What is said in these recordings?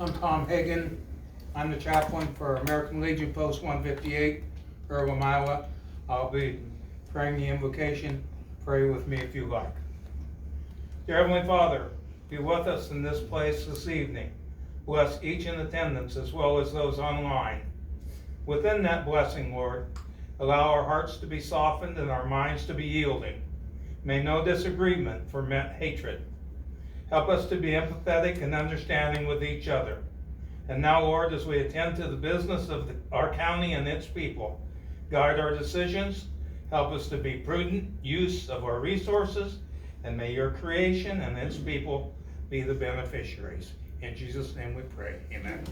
I'm Tom Hagan. I'm the chaplain for American Legion Post 158, Irwin, Iowa. I'll be praying the invocation. Pray with me if you like. Dear Heavenly Father, be with us in this place this evening. Bless each in attendance as well as those online. Within that blessing, Lord, allow our hearts to be softened and our minds to be yielding. May no disagreement ferment hatred. Help us to be empathetic and understanding with each other. And now, Lord, as we attend to the business of our county and its people, guide our decisions, help us to be prudent use of our resources, and may your creation and its people be the beneficiaries. In Jesus' name we pray. Amen.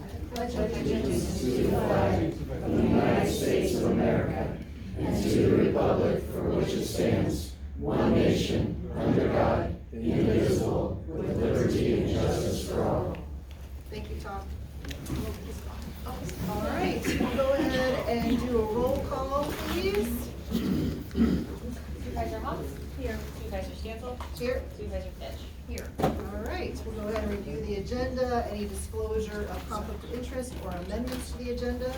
I pledge allegiance to the flag of the United States of America and to the republic for which it stands, one nation, under God, indivisible, with liberty and justice for all. Thank you, Tom. All right, we'll go ahead and do a roll call, please. Supervisor Hobbs? Here. Supervisor Stancil? Here. Supervisor Fitch? Here. All right, we'll go ahead and review the agenda. Any disclosure of conflict of interest or amendments to the agenda?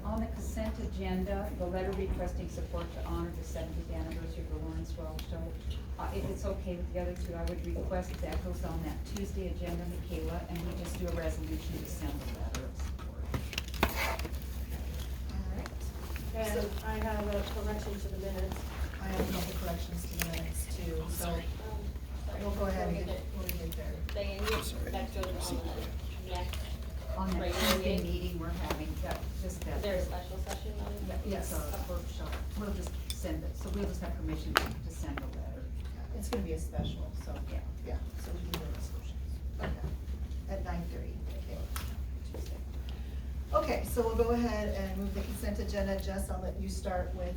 On the consent agenda, the letter requesting support to honor the 70th anniversary of Lawrence Whelchel. If it's okay with the other two, I would request that goes on that Tuesday agenda, Michaela, and we just do a resolution to send the letter of support. All right. And I have a correction to the minutes. I have a couple corrections to the minutes too, so we'll go ahead and get there. Diane, that goes on the next. On the Regular Tuesday meeting. meeting, we're having that, just that. Is there a special session on it? Yes, a workshop. We'll just send it, so we'll just have permission to send a letter. It's gonna be a special, so, Yeah. so we can do resolutions. Okay, at 9:30, okay, Tuesday. Okay, so we'll go ahead and move the consent agenda. Jess, I'll let you start with,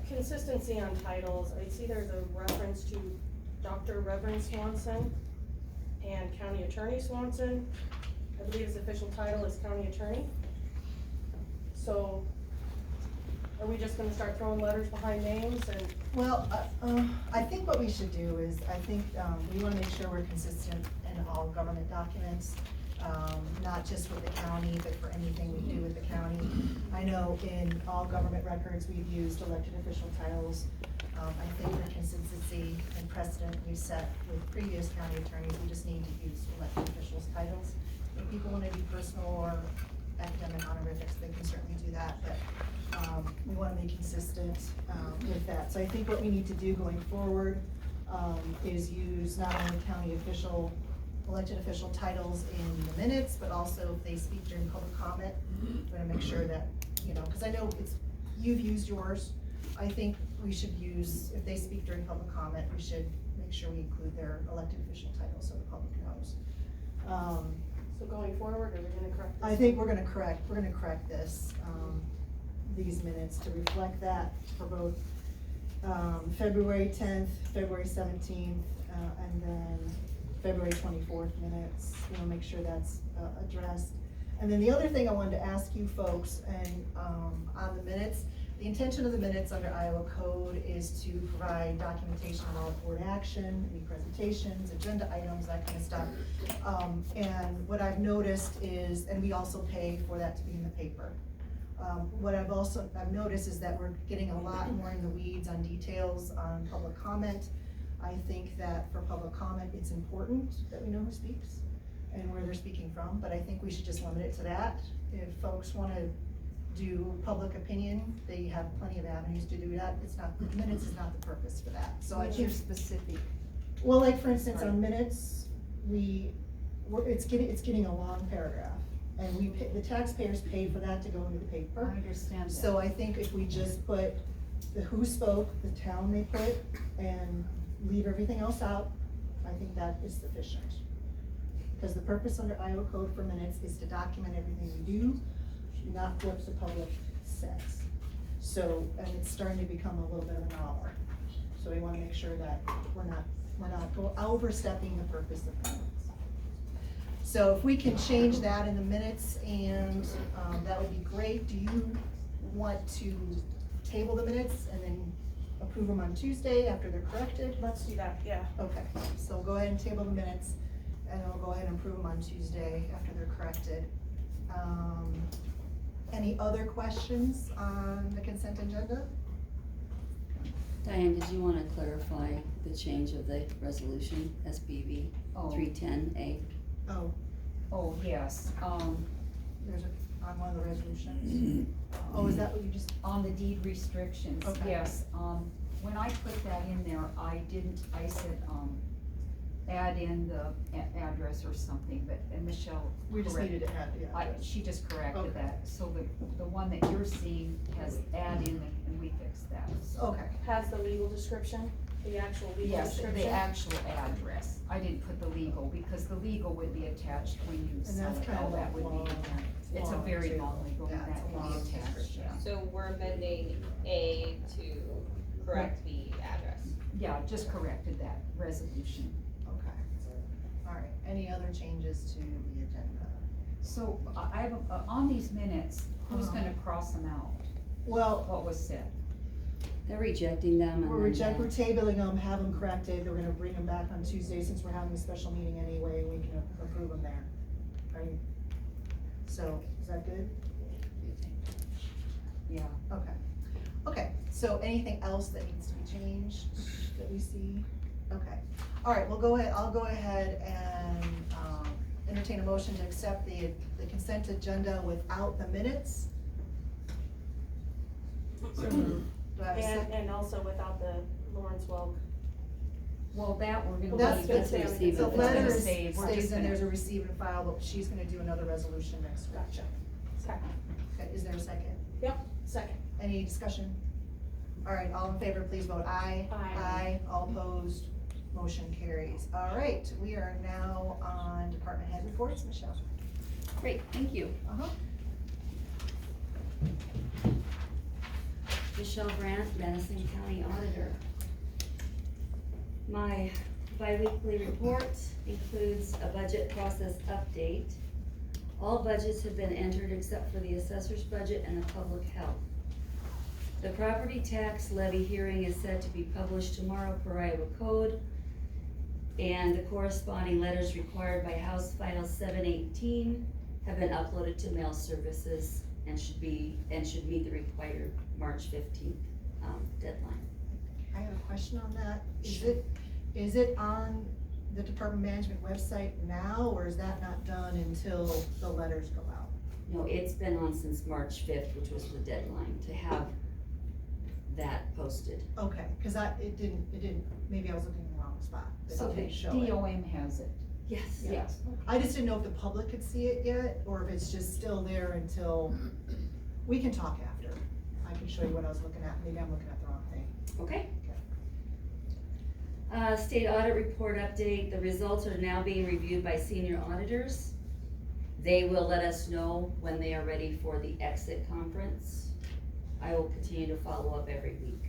Consistency on titles. I see there's a reference to Dr. Reverend Swanson and County Attorney Swanson. I believe his official title is County Attorney. So are we just gonna start throwing letters behind names and? well, I think what we should do is, I think, we wanna make sure we're consistent in all government documents, not just with the county, but for anything we do with the county. I know in all government records, we've used elected official titles. I think for consistency and precedent we set with previous county attorneys, we just need to use elected officials' titles. If people wanna be personal or academic honorifics, they can certainly do that, but, we wanna be consistent, with that. So I think what we need to do going forward, is use not only county official, elected official titles in the minutes, but also if they speak during public comment, we're gonna make sure that, cause I know you've used yours. I think we should use, if they speak during public comment, we should make sure we include their elected official title so the public knows. So going forward, are we gonna correct this? I think we're gonna correct this, these minutes to reflect that for both, February 10th, February 17th, and then February 24th minutes, make sure that's, addressed. And then the other thing I wanted to ask you folks, and, on the minutes, the intention of the minutes under Iowa code is to provide documentation of all board action, any presentations, agenda items, that kind of stuff. And what I've noticed is, and we also pay for that to be in the paper. What I've noticed is that we're getting a lot more in the weeds on details on public comment. I think that for public comment, it's important that we know who speaks and where they're speaking from, but I think we should just limit it to that. If folks wanna do public opinion, they have plenty of avenues to do that. It's not, minutes is not the purpose for that. So I What's think, your specific? well, like for instance, on minutes, it's getting a long paragraph. And the taxpayers pay for that to go into the paper. I understand that. So I think if we just put the who spoke, the town they put, and leave everything else out, I think that is sufficient. Because the purpose under Iowa code for minutes is to document everything we do, not what the public says. So, and it's starting to become a little bit of an hour. So we wanna make sure that we're not overstepping the purpose of minutes. So if we can change that in the minutes, and that would be great. Do you want to table the minutes and then approve them on Tuesday after they're corrected? Let's do that, yeah. Okay, so go ahead and table the minutes, and we'll go ahead and approve them on Tuesday after they're corrected. Any other questions on the consent agenda? Diane, did you wanna clarify the change of the resolution, SBV Oh. 310A? Oh, Yes, there's on one of the resolutions. Oh, is that what you just, on the deed restrictions, Okay. yes, when I put that in there, I said, add in the address or something, but, and Michelle we just corrected. needed to add the address. She just corrected Okay. that, so the one that you're seeing has add in, and we fixed that, so. Okay, Has the legal description, the actual legal Yes, description? the actual address, I didn't put the legal, because the legal would be attached when you and sell that's it, kind all of that would be in there. It's a long, very too. long legal, Yeah, and it's that a can long be attached, description. yeah. So we're amending A to correct the address. Yeah, just corrected that resolution. okay. All right, any other changes to the agenda? So, I have, on these minutes, who's Uh-huh. gonna cross them out, Well, what was said? They're rejecting them and we're then, we're tabling them, have them corrected, we're gonna bring them back on Tuesday since we're having a special meeting anyway, we can approve them there, right? So, is that good? Yeah. Okay, okay, so anything else that needs to be changed that we see? Okay, all right, we'll go ahead, I'll go ahead and, entertain a motion to accept the consent agenda without the minutes. So moved. Do I have a second? And also without the Lawrence Welk. Well, that we're gonna. That's leave. gonna stay on the The consent agenda. letter It's gonna stay. We're stays just in, gonna- there's a receive and file, but she's gonna do another resolution next week. Gotcha. Second. Okay, is there a second? Yep, second. Any discussion? All right, all in favor, please vote aye. Aye. All opposed, motion carries. All right, we are now on department head reports, Michelle. great, thank you. Uh-huh. Michele Brant, Madison County Auditor. My bi-weekly report includes a budget process update. All budgets have been entered except for the assessor's budget and the public health. The property tax levy hearing is set to be published tomorrow per Iowa code, and the corresponding letters required by House File 718 have been uploaded to mail services and should meet the required March 15th deadline. I have a question on that. Is it on the department management website now, or is that not done until the letters go out? No, it's been on since March 5th, which was the deadline to have that posted. Okay, cause it didn't, maybe I was looking in the wrong spot. It So didn't the show it. DOM has it, Yes. yes. I just didn't know if the public could see it yet, or if it's just still there until, we can talk after. I can show you what I was looking at, maybe I'm looking at the wrong thing. Okay. Okay. State audit report update. The results are now being reviewed by senior auditors. They will let us know when they are ready for the exit conference. I will continue to follow up every week.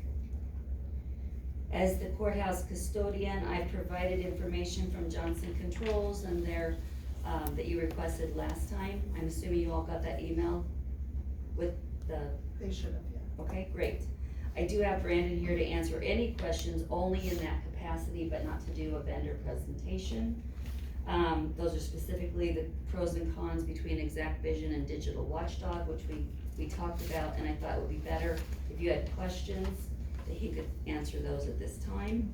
As the courthouse custodian, I provided information from Johnson Controls and their, that you requested last time. I'm assuming you all got that email with the, They should have, yeah. okay, great. I do have Brandon here to answer any questions only in that capacity, but not to do a vendor presentation. Those are specifically the pros and cons between Exact Vision and Digital Watchdog, which we talked about, and I thought it would be better if you had questions, that he could answer those at this time.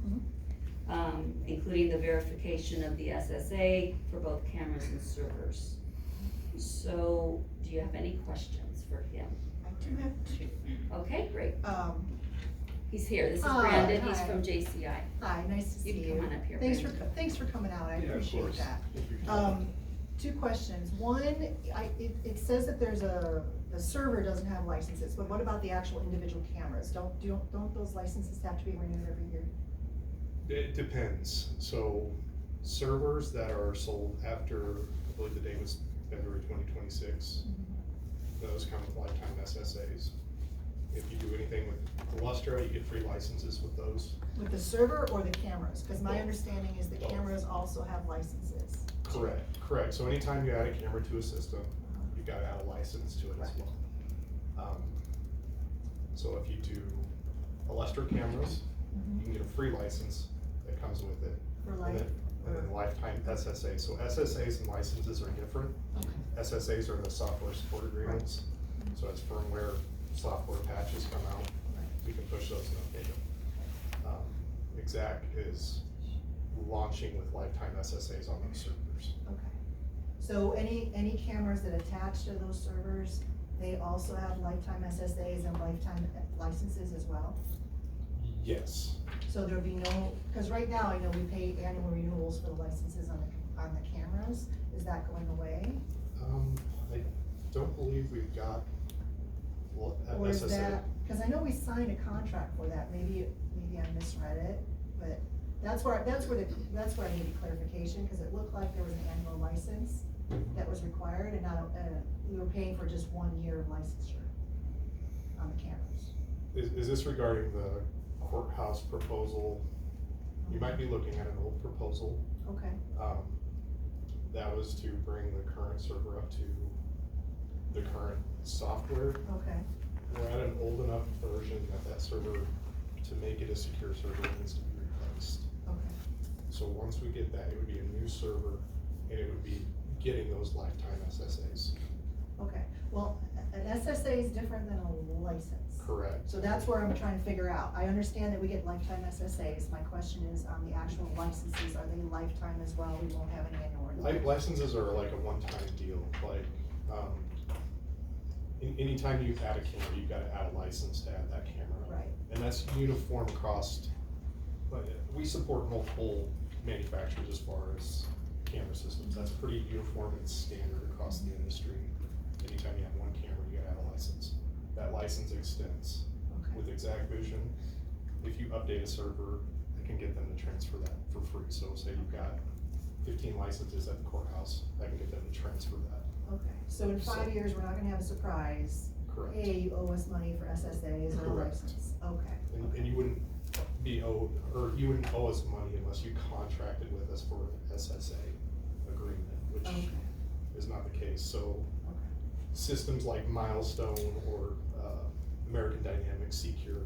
Including the verification of the SSA for both cameras and servers. So, do you have any questions for him? I do have two. Okay, great. Um, He's here. This is Hi, Brandon. He's hi. from JCI. Hi, nice to see You you. can come on up here, Thanks Brandon. thanks for coming out, I Yeah, of appreciate course. that. Two questions. One, it says that there's the server doesn't have licenses, but what about the actual individual cameras? Don't those licenses have to be renewed every year? It depends. So servers that are sold after, I believe the date was February 2026, those come with lifetime SSAs. If you do anything with the Lustra, you get free licenses with those. With the server or the cameras? Cause my Both. understanding is the Both. cameras also have licenses. Correct. So anytime you add a camera to a system, you've got to add a license to it as well. So if you do cluster cameras, you can get a free license that comes with it. For And life? then lifetime SSA. So SSAs and licenses are different. Okay. SSAs are the software support agreements. So as firmware software patches come out, we can push those and update them. Exact is launching with lifetime SSAs on those servers. Okay. So any cameras that attach to those servers, they also have lifetime SSAs and lifetime licenses as well? Yes. So there'll be no, because right now I know we pay annual renewals for the licenses on the cameras. Is that going away? I don't believe we've got Or is SSA. that, because I know we signed a contract for that, maybe I misread it, but that's where I needed clarification, because it looked like there was an annual license that was required, and not, we were paying for just 1 year of licensure on the cameras. Is this regarding the courthouse proposal? You might be looking at an old proposal. Okay, That was to bring the current server up to the current software. okay, We're at an old enough version that server, to make it a secure server, needs to be replaced. okay, So once we get that, it would be a new server, and it would be getting those lifetime SSAs. okay. Well, an SSA is different than a license. Correct. So that's where I'm trying to figure out. I understand that we get lifetime SSAs. My question is on the actual licenses, are they lifetime as well? We won't have an annual renewal. Licenses are like a one-time deal, like, anytime you add a camera, you've gotta add a license to add that camera. Right. And that's uniform across, but we support multiple manufacturers as far as camera systems. That's pretty uniform and standard across the industry. Anytime you have one camera, you gotta add a license. That license extends. Okay. With Exact Vision, if you update a server, I can get them to transfer that for free. So say you've got 15 licenses at the courthouse, I can get them to transfer that. Okay, so in 5 years, we're not gonna have a surprise. Correct. Hey, you owe us money for SSAs or a Correct. license. Okay. And you wouldn't be owed, or you wouldn't owe us money unless you contracted with us for an SSA agreement, which Okay. is not the case. So Okay. systems like Milestone or American Dynamics Secure,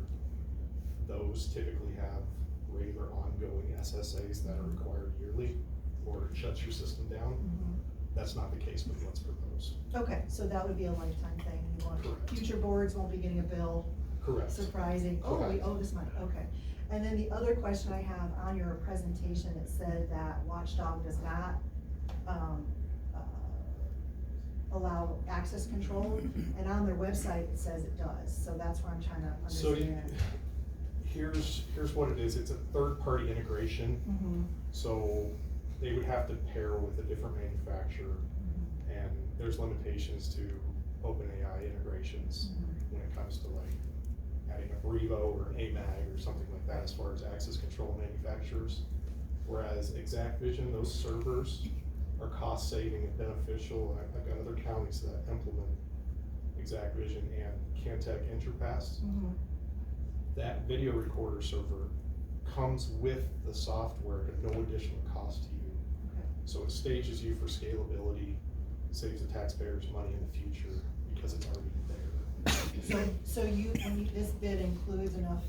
those typically have regular ongoing SSAs that are required yearly, or it shuts your system down. Mhm. That's not the case with what's proposed. Okay, so that would be a lifetime thing. You want, Correct. future boards won't be getting a bill, Correct. surprising, oh, we Correct. owe this money, okay. And then the other question I have on your presentation, it said that Watchdog does not, allow access control, and on their website, it says it does, so that's where I'm trying to So understand. here's what it is. It's a third-party integration. Mhm. So they would have to pair with a different manufacturer, and there's limitations to OpenAI integrations when it comes to like adding a Brevo or an AMAG or something like that as far as access control manufacturers. Whereas Exact Vision, those servers are cost saving and beneficial. I've got other counties that implement Exact Vision and Cantech Interpass. Mhm. That video recorder server comes with the software at no additional cost to you. Okay. So it stages you for scalability, saves the taxpayers money in the future because it's already there. So this bid includes enough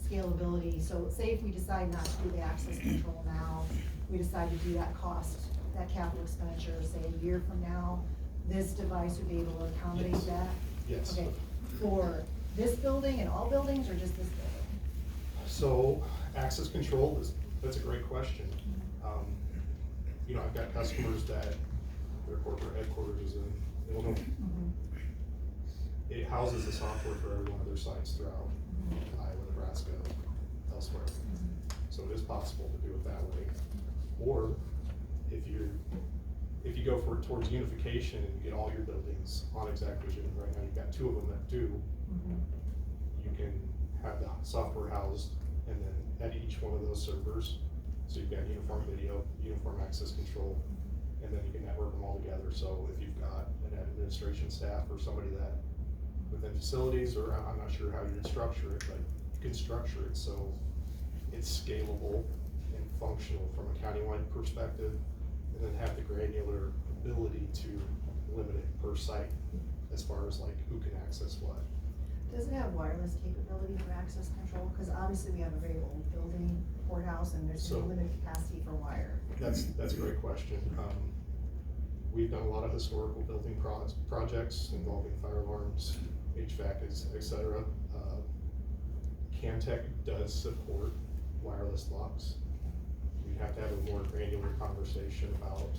scalability, so say if we decide not to do the access control now, we decide to do that cost, that capital expenditure, say a year from now, this device would be able to accommodate Yes. that? Yes. Okay, for this building and all buildings, or just this building? So access control that's a great question. You know, I've got customers that their corporate headquarters is in Illinois. It houses the software for every one of their sites throughout Iowa, Nebraska, elsewhere. So it is possible to do it that way. Or if you go towards unification and you get all your buildings on Exact Vision, right now you've got 2 of them that do, you can have the software housed and then at each one of those servers. So you've got uniform video, uniform access control, and then you can network them all together. So if you've got an administration staff or somebody that within facilities, or I'm not sure how you'd structure it, but you can structure it so it's scalable and functional from a countywide perspective, and then have the granular ability to limit it per site as far as like who can access what. Does it have wireless capability for access control? Because obviously we have a very old building, courthouse, and there's So- limited capacity for wire. That's a great question. We've done a lot of historical building projects involving fire alarms, HVAC, et cetera. Camtech does support wireless locks. We'd have to have a more granular conversation about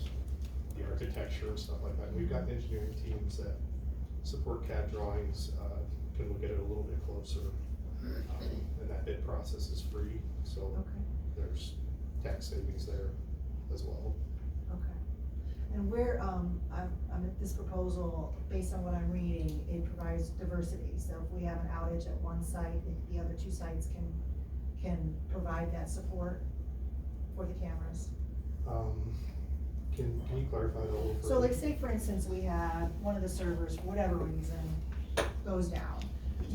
the architecture and stuff like that. We've got engineering teams that support CAD drawings, can look at it a little bit closer. And that bid process is free, so Okay, there's tax savings there as well. okay. And where, I'm at this proposal, based on what I'm reading, it provides diversity. So if we have an outage at one site, the other two sites can provide that support for the cameras. Can you clarify that a little further? So like, say for instance, we had one of the servers, for whatever reason, goes down,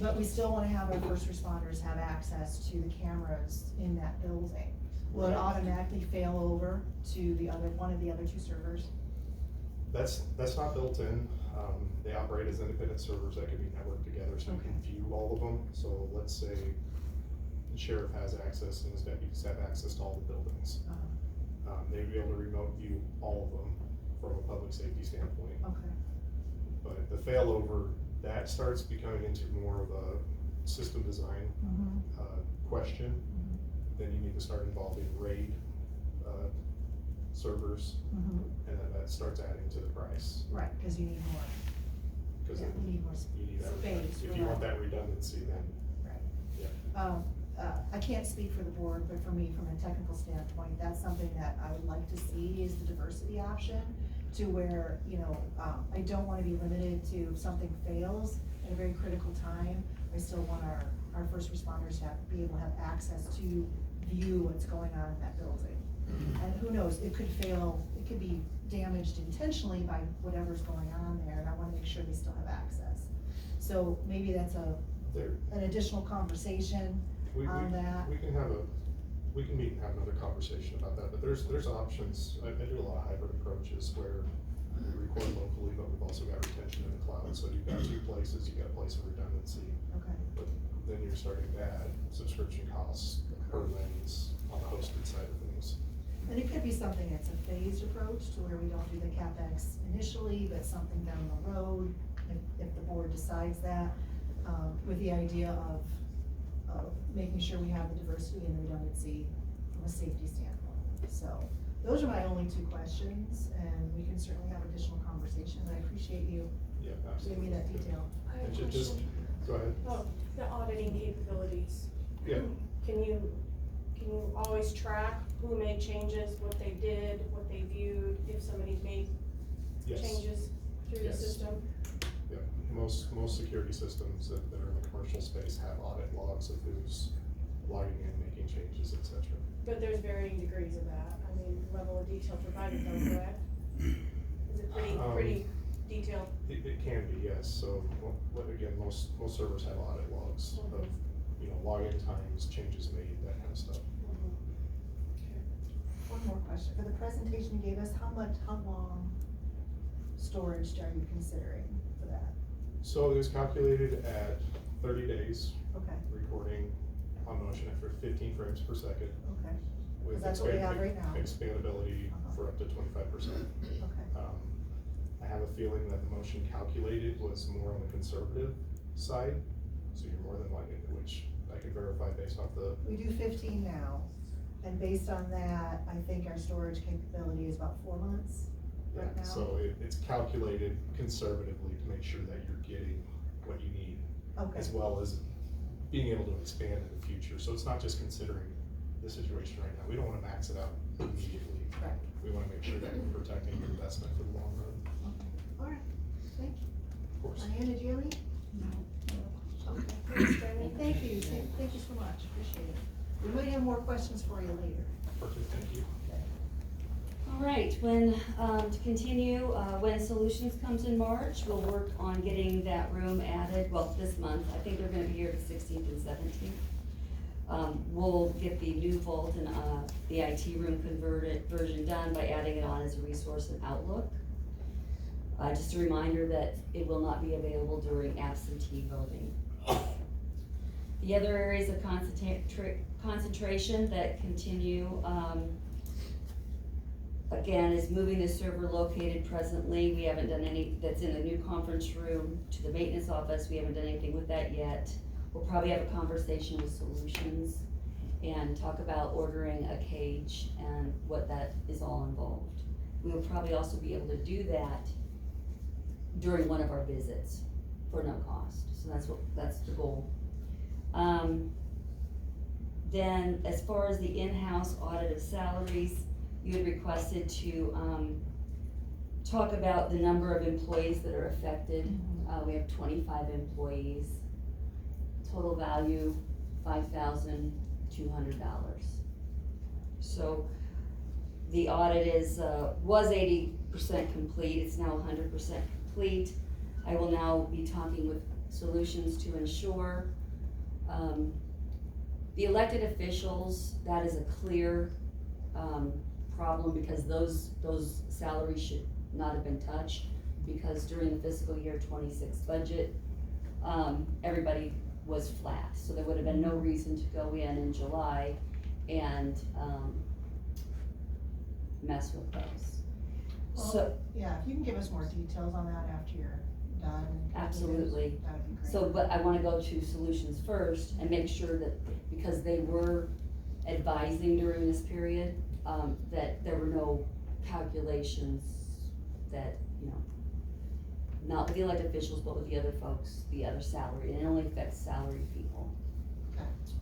but we still wanna have our first responders have access to the cameras in that building. Will it automatically fail over to the other, one of the other two servers? That's not built in. They operate as independent servers that can be networked together, so you can view all of them. So let's say the sheriff has access and his deputies have access to all the buildings. They'd be able to remote view all of them from a public safety standpoint. Okay, But the failover, that starts becoming into more of a system design question. Then you need to start involving RAID servers, and then that starts adding to the price. right, cause you need more, Cause yeah, you need more you need that, space. if you want that redundancy, then, Right. I can't speak for the board, but for me, from a technical standpoint, that's something that I would like to see is the diversity option, to where, you know, I don't wanna be limited to if something fails at a very critical time. I still want our first responders to be able to have access to view what's going on in that building. And who knows, it could fail, it could be damaged intentionally by whatever's going on there, and I wanna make sure they still have access. So maybe that's there, an additional conversation on that. we can meet and have another conversation about that, but there's options. I do a lot of hybrid approaches where we record locally, but we've also got retention in the cloud, so you've got two places, you've got a place of redundancy. Okay, But then you're starting to add subscription costs per lens on the hosted side of things. and it could be something that's a phased approach to where we don't do the CapEx initially, but something down the road, if the board decides that, with the idea of making sure we have the diversity and redundancy from a safety standpoint. So, those are my only two questions, and we can certainly have additional conversation, but I appreciate you Yeah, giving absolutely. me that detail. I have And a just, question. go ahead. Oh, the auditing capabilities. Yeah. Can you always track who made changes, what they did, what they viewed, if somebody made Yes. changes through the Yes. system? Yeah, most security systems that are in the commercial space have audit logs of who's logging in, making changes, et cetera. But there's varying degrees of that. I mean, level of detail provided though, correct? Is it pretty detailed? It can be, yes. So, again, most servers have audit logs of, you know, login times, changes made, that kind of stuff. One more question, for the presentation you gave us, how long storage are you considering for that? So it was calculated at 30 days, Okay, recording on motion at 15 frames per second. okay, With that's what we have right now. expandability for up to 25%. okay, I have a feeling that the motion calculated was more on the conservative side, so you're more than likely, which I can verify based off the, we do 15 now, and based on that, I think our storage capability is about 4 months right now. so it's calculated conservatively to make sure that you're getting what you need, Okay, as well as being able to expand in the future. So it's not just considering the situation right now. We don't wanna max it out immediately. right, We wanna make sure that we're protecting your investment for the long run, okay, all right, thank you. of course. Diana, did you have any? Okay, Thanks, Jamie. thank you so much, appreciate it. We might have more questions for you later. Perfect, thank you. All right, to continue, when Solutions comes in March, we'll work on getting that room added, well, this month, I think they're gonna be here the 16th and 17th. We'll get the new vault and, the IT room version done by adding it on as a resource in Outlook. Just a reminder that it will not be available during absentee voting. The other areas of concentration that continue, again, is moving the server located presently. We haven't done any, that's in the new conference room to the maintenance office. We haven't done anything with that yet. We'll probably have a conversation with Solutions and talk about ordering a cage and what that is all involved. We will probably also be able to do that during one of our visits for no cost. So that's the goal. Then as far as the in-house audit of salaries, you had requested to, talk about the number of employees that are affected. We have 25 employees. Total value, $5,200. So the audit is, was 80% complete, it's now 100% complete. I will now be talking with Solutions to ensure, the elected officials, that is a clear, problem, because those salaries should not have been touched, because during the fiscal year 26 budget, everybody was flat, so there would have been no reason to go in July and, mess with those. Well, So, yeah, if you can give us more details on that after you're done. absolutely. That would be great. So, but I wanna go to Solutions first and make sure that, because they were advising during this period, that there were no calculations that, you know, not with the elected officials, but with the other folks, the other salary, and it only affects salary people.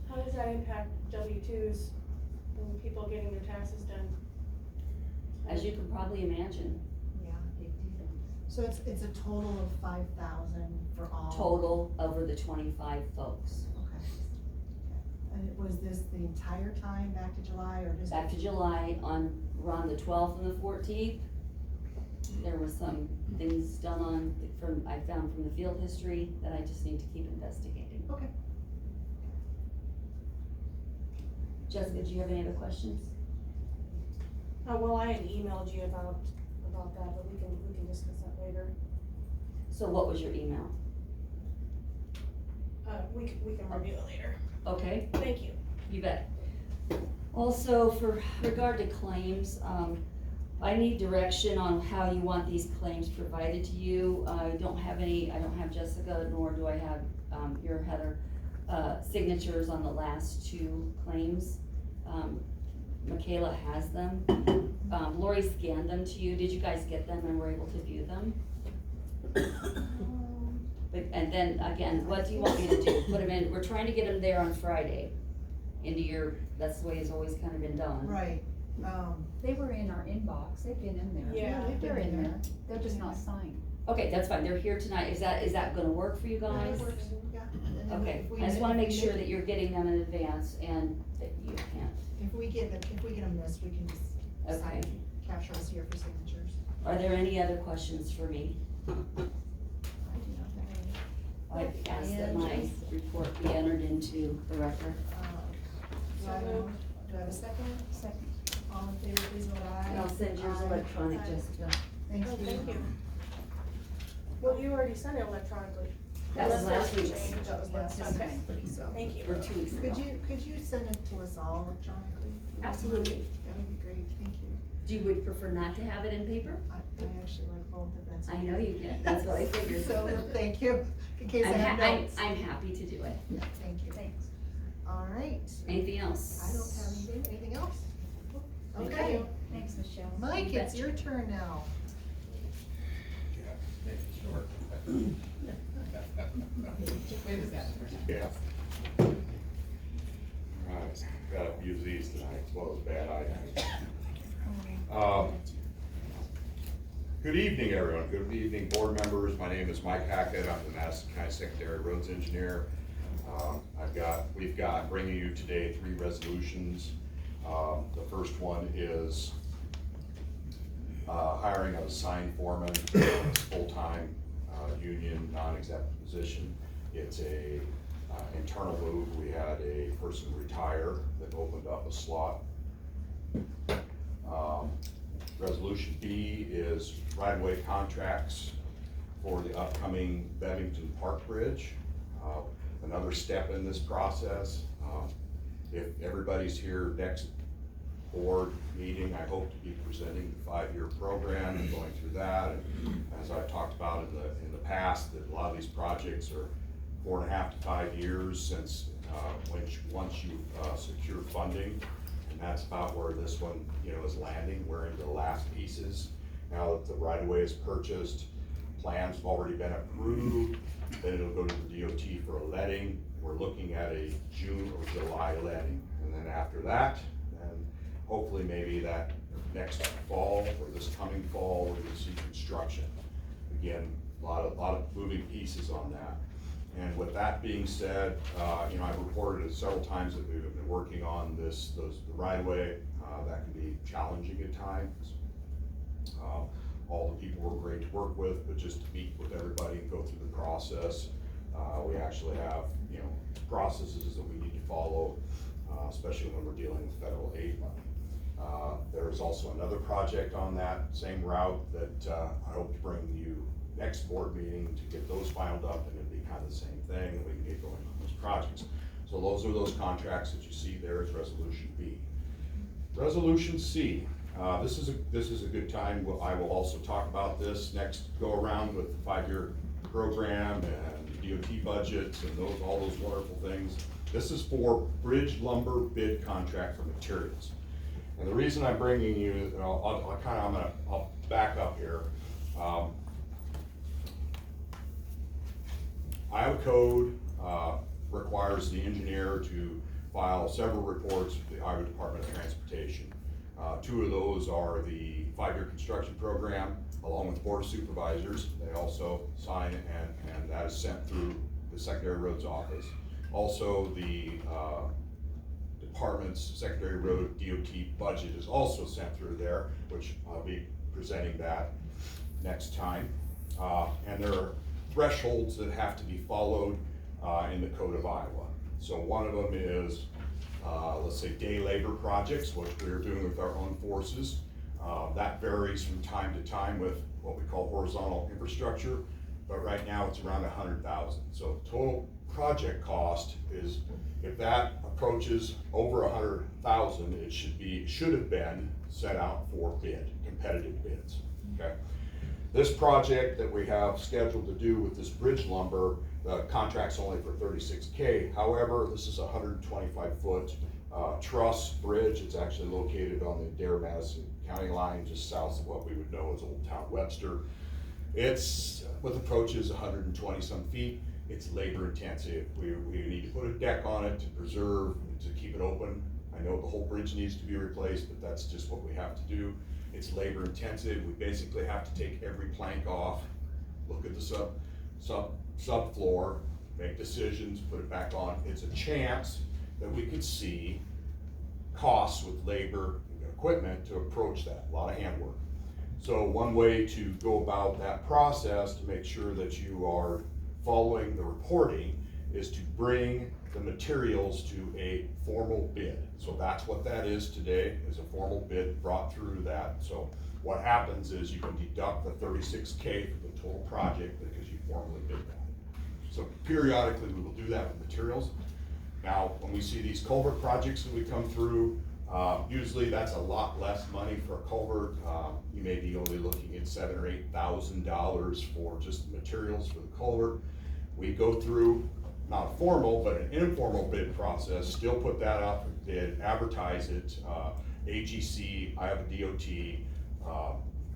How does that impact W-2s and people getting their taxes done? As you can probably imagine, Yeah, so it's a total of 5,000 for all? total over the 25 folks. Okay. And was this the entire time back to July, or just? Back to July, around the 12th and the 14th, there were some things done I found from the field history that I just need to keep investigating. Okay. Jessica, do you have any other questions? Well, I had emailed you about that, but we can discuss that later. So what was your email? We can review it later. Okay, Thank you. you bet. Also, for regard to claims, I need direction on how you want these claims provided to you. I don't have Jessica, nor do I have, your Heather, signatures on the last two claims. Michaela has them. Lori scanned them to you. Did you guys get them and were able to view them? But, and then again, what do you want me to do? Put them in, we're trying to get them there on Friday into your, that's the way it's always kind of been done. Right, They were in our inbox, they've been in there. Yeah, they've They're been in in there, they're just not signed. Okay, that's fine. They're here tonight. Is that gonna work for you guys? yeah. And then Okay, if we- I just wanna make sure that you're getting them in advance and that you can't. If we get them missed, we can just Okay. sign, capture us here for signatures. Are there any other questions for me? I do not have any. I ask that my report be entered into the record. Do I have a second? Second. All in favor, please vote aye. And I'll send yours Aye. electronic, Aye. Jessica. Thank Oh, you. thank you. Well, you already sent it electronically. That was Unless last there's a week's. change. That was last Okay. week, so. Thank you. Or 2 weeks ago. Could you send it to us all electronically? Absolutely. That would be great, thank you. Do you would prefer not to have it in paper? I actually like both, if that's. I know you can. That's what I figured. So, thank you, in case I have notes. I'm happy to do it. Yeah, thank you. Thanks. All right. Anything else? I don't have anything else? Thank Okay, you. Thanks, Michelle. Mike, it's your turn now. Yeah. Alright, gotta use these tonight, as well as bad items. Good evening, everyone. Good evening, board members. My name is Mike Hackett. I'm the Madison County Secretary of Roads Engineer. We've got bringing you today 3 resolutions. The first one is hiring of a sign foreman, full-time, union, non-exempt position. It's a internal move. We had a person retire that opened up a slot. Resolution B is right-of-way contracts for the upcoming Bevington Park Bridge. another step in this process. If everybody's here next board meeting, I hope to be presenting the 5-year program and going through that. And as I've talked about in the past, that a lot of these projects are 4.5 to 5 years since once you secure funding, and that's about where this one, is landing. We're into the last pieces. Now that the right-of-way is purchased, plans have already been approved, then it'll go to the DOT for a letting. We're looking at a June or July letting, and then after that, then hopefully maybe that next fall or this coming fall, we're gonna see construction. Again, a lot of moving pieces on that. And with that being said, I've reported it several times that we've been working on the right-of-way. That can be challenging at times. All the people were great to work with, but just to meet with everybody and go through the process. We actually have, processes that we need to follow, especially when we're dealing with federal aid money. There's also another project on that same route that I hope to bring you next board meeting to get those filed up, and it'll be kind of the same thing, and we can get going on those projects. So those are those contracts that you see there as Resolution B. Resolution C. This is a good time. I will also talk about this next go around with the 5-year program and DOT budgets and all those wonderful things. This is for bridge lumber bid contract for materials. And the reason I'm bringing you, I'll back up here. Iowa code requires the engineer to file several reports with the Iowa Department of Transportation. 2 of those are the 5-year construction program, along with Board of Supervisors. They also sign, and that is sent through the Secondary Roads Office. Also, the department's Secondary Road DOT budget is also sent through there, which I'll be presenting that next time. And there are thresholds that have to be followed in the Code of Iowa. So one of them is, let's say, day labor projects, which we're doing with our own forces. That varies from time to time with what we call horizontal infrastructure, but right now it's around 100,000. So total project cost is, if that approaches over 100,000, it should have been set out for bid, competitive bids. Okay. This project that we have scheduled to do with this bridge lumber, the contract's only for $36K. However, this is a 125-foot truss bridge. It's actually located on the Madison County line, just south of what we would know as Old Town Webster. It's, with approaches 120 some feet. It's labor intensive. We need to put a deck on it to preserve, to keep it open. I know the whole bridge needs to be replaced, but that's just what we have to do. It's labor intensive. We basically have to take every plank off, look at the subfloor, make decisions, put it back on. It's a chance that we could see costs with labor and equipment to approach that. A lot of handwork. So one way to go about that process to make sure that you are following the reporting is to bring the materials to a formal bid. So that's what that is today, is a formal bid brought through that. So what happens is you can deduct the $36K from the total project because you formally bid that. So periodically we will do that with materials. Now, when we see these culvert projects that we come through, usually that's a lot less money for a culvert. You may be only looking at $7,000 or $8,000 for just the materials for the culvert. We go through, not a formal, but an informal bid process, still put that out for bid, advertise it, AGC, Iowa DOT,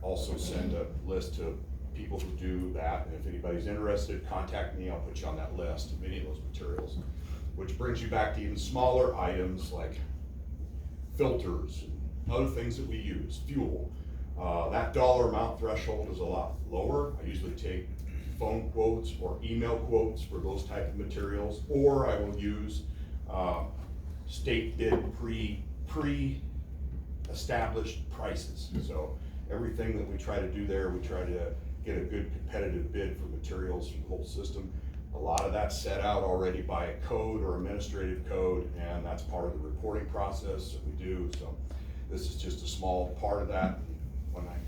also send a list to people who do that. And if anybody's interested, contact me, I'll put you on that list of any of those materials. Which brings you back to even smaller items like filters and other things that we use, fuel. That dollar amount threshold is a lot lower. I usually take phone quotes or email quotes for those type of materials, or I will use state bid pre-established prices. So everything that we try to do there, we try to get a good competitive bid for materials from the whole system. A lot of that's set out already by a code or administrative code, and that's part of the reporting process that we do. So this is just a small part of that. When I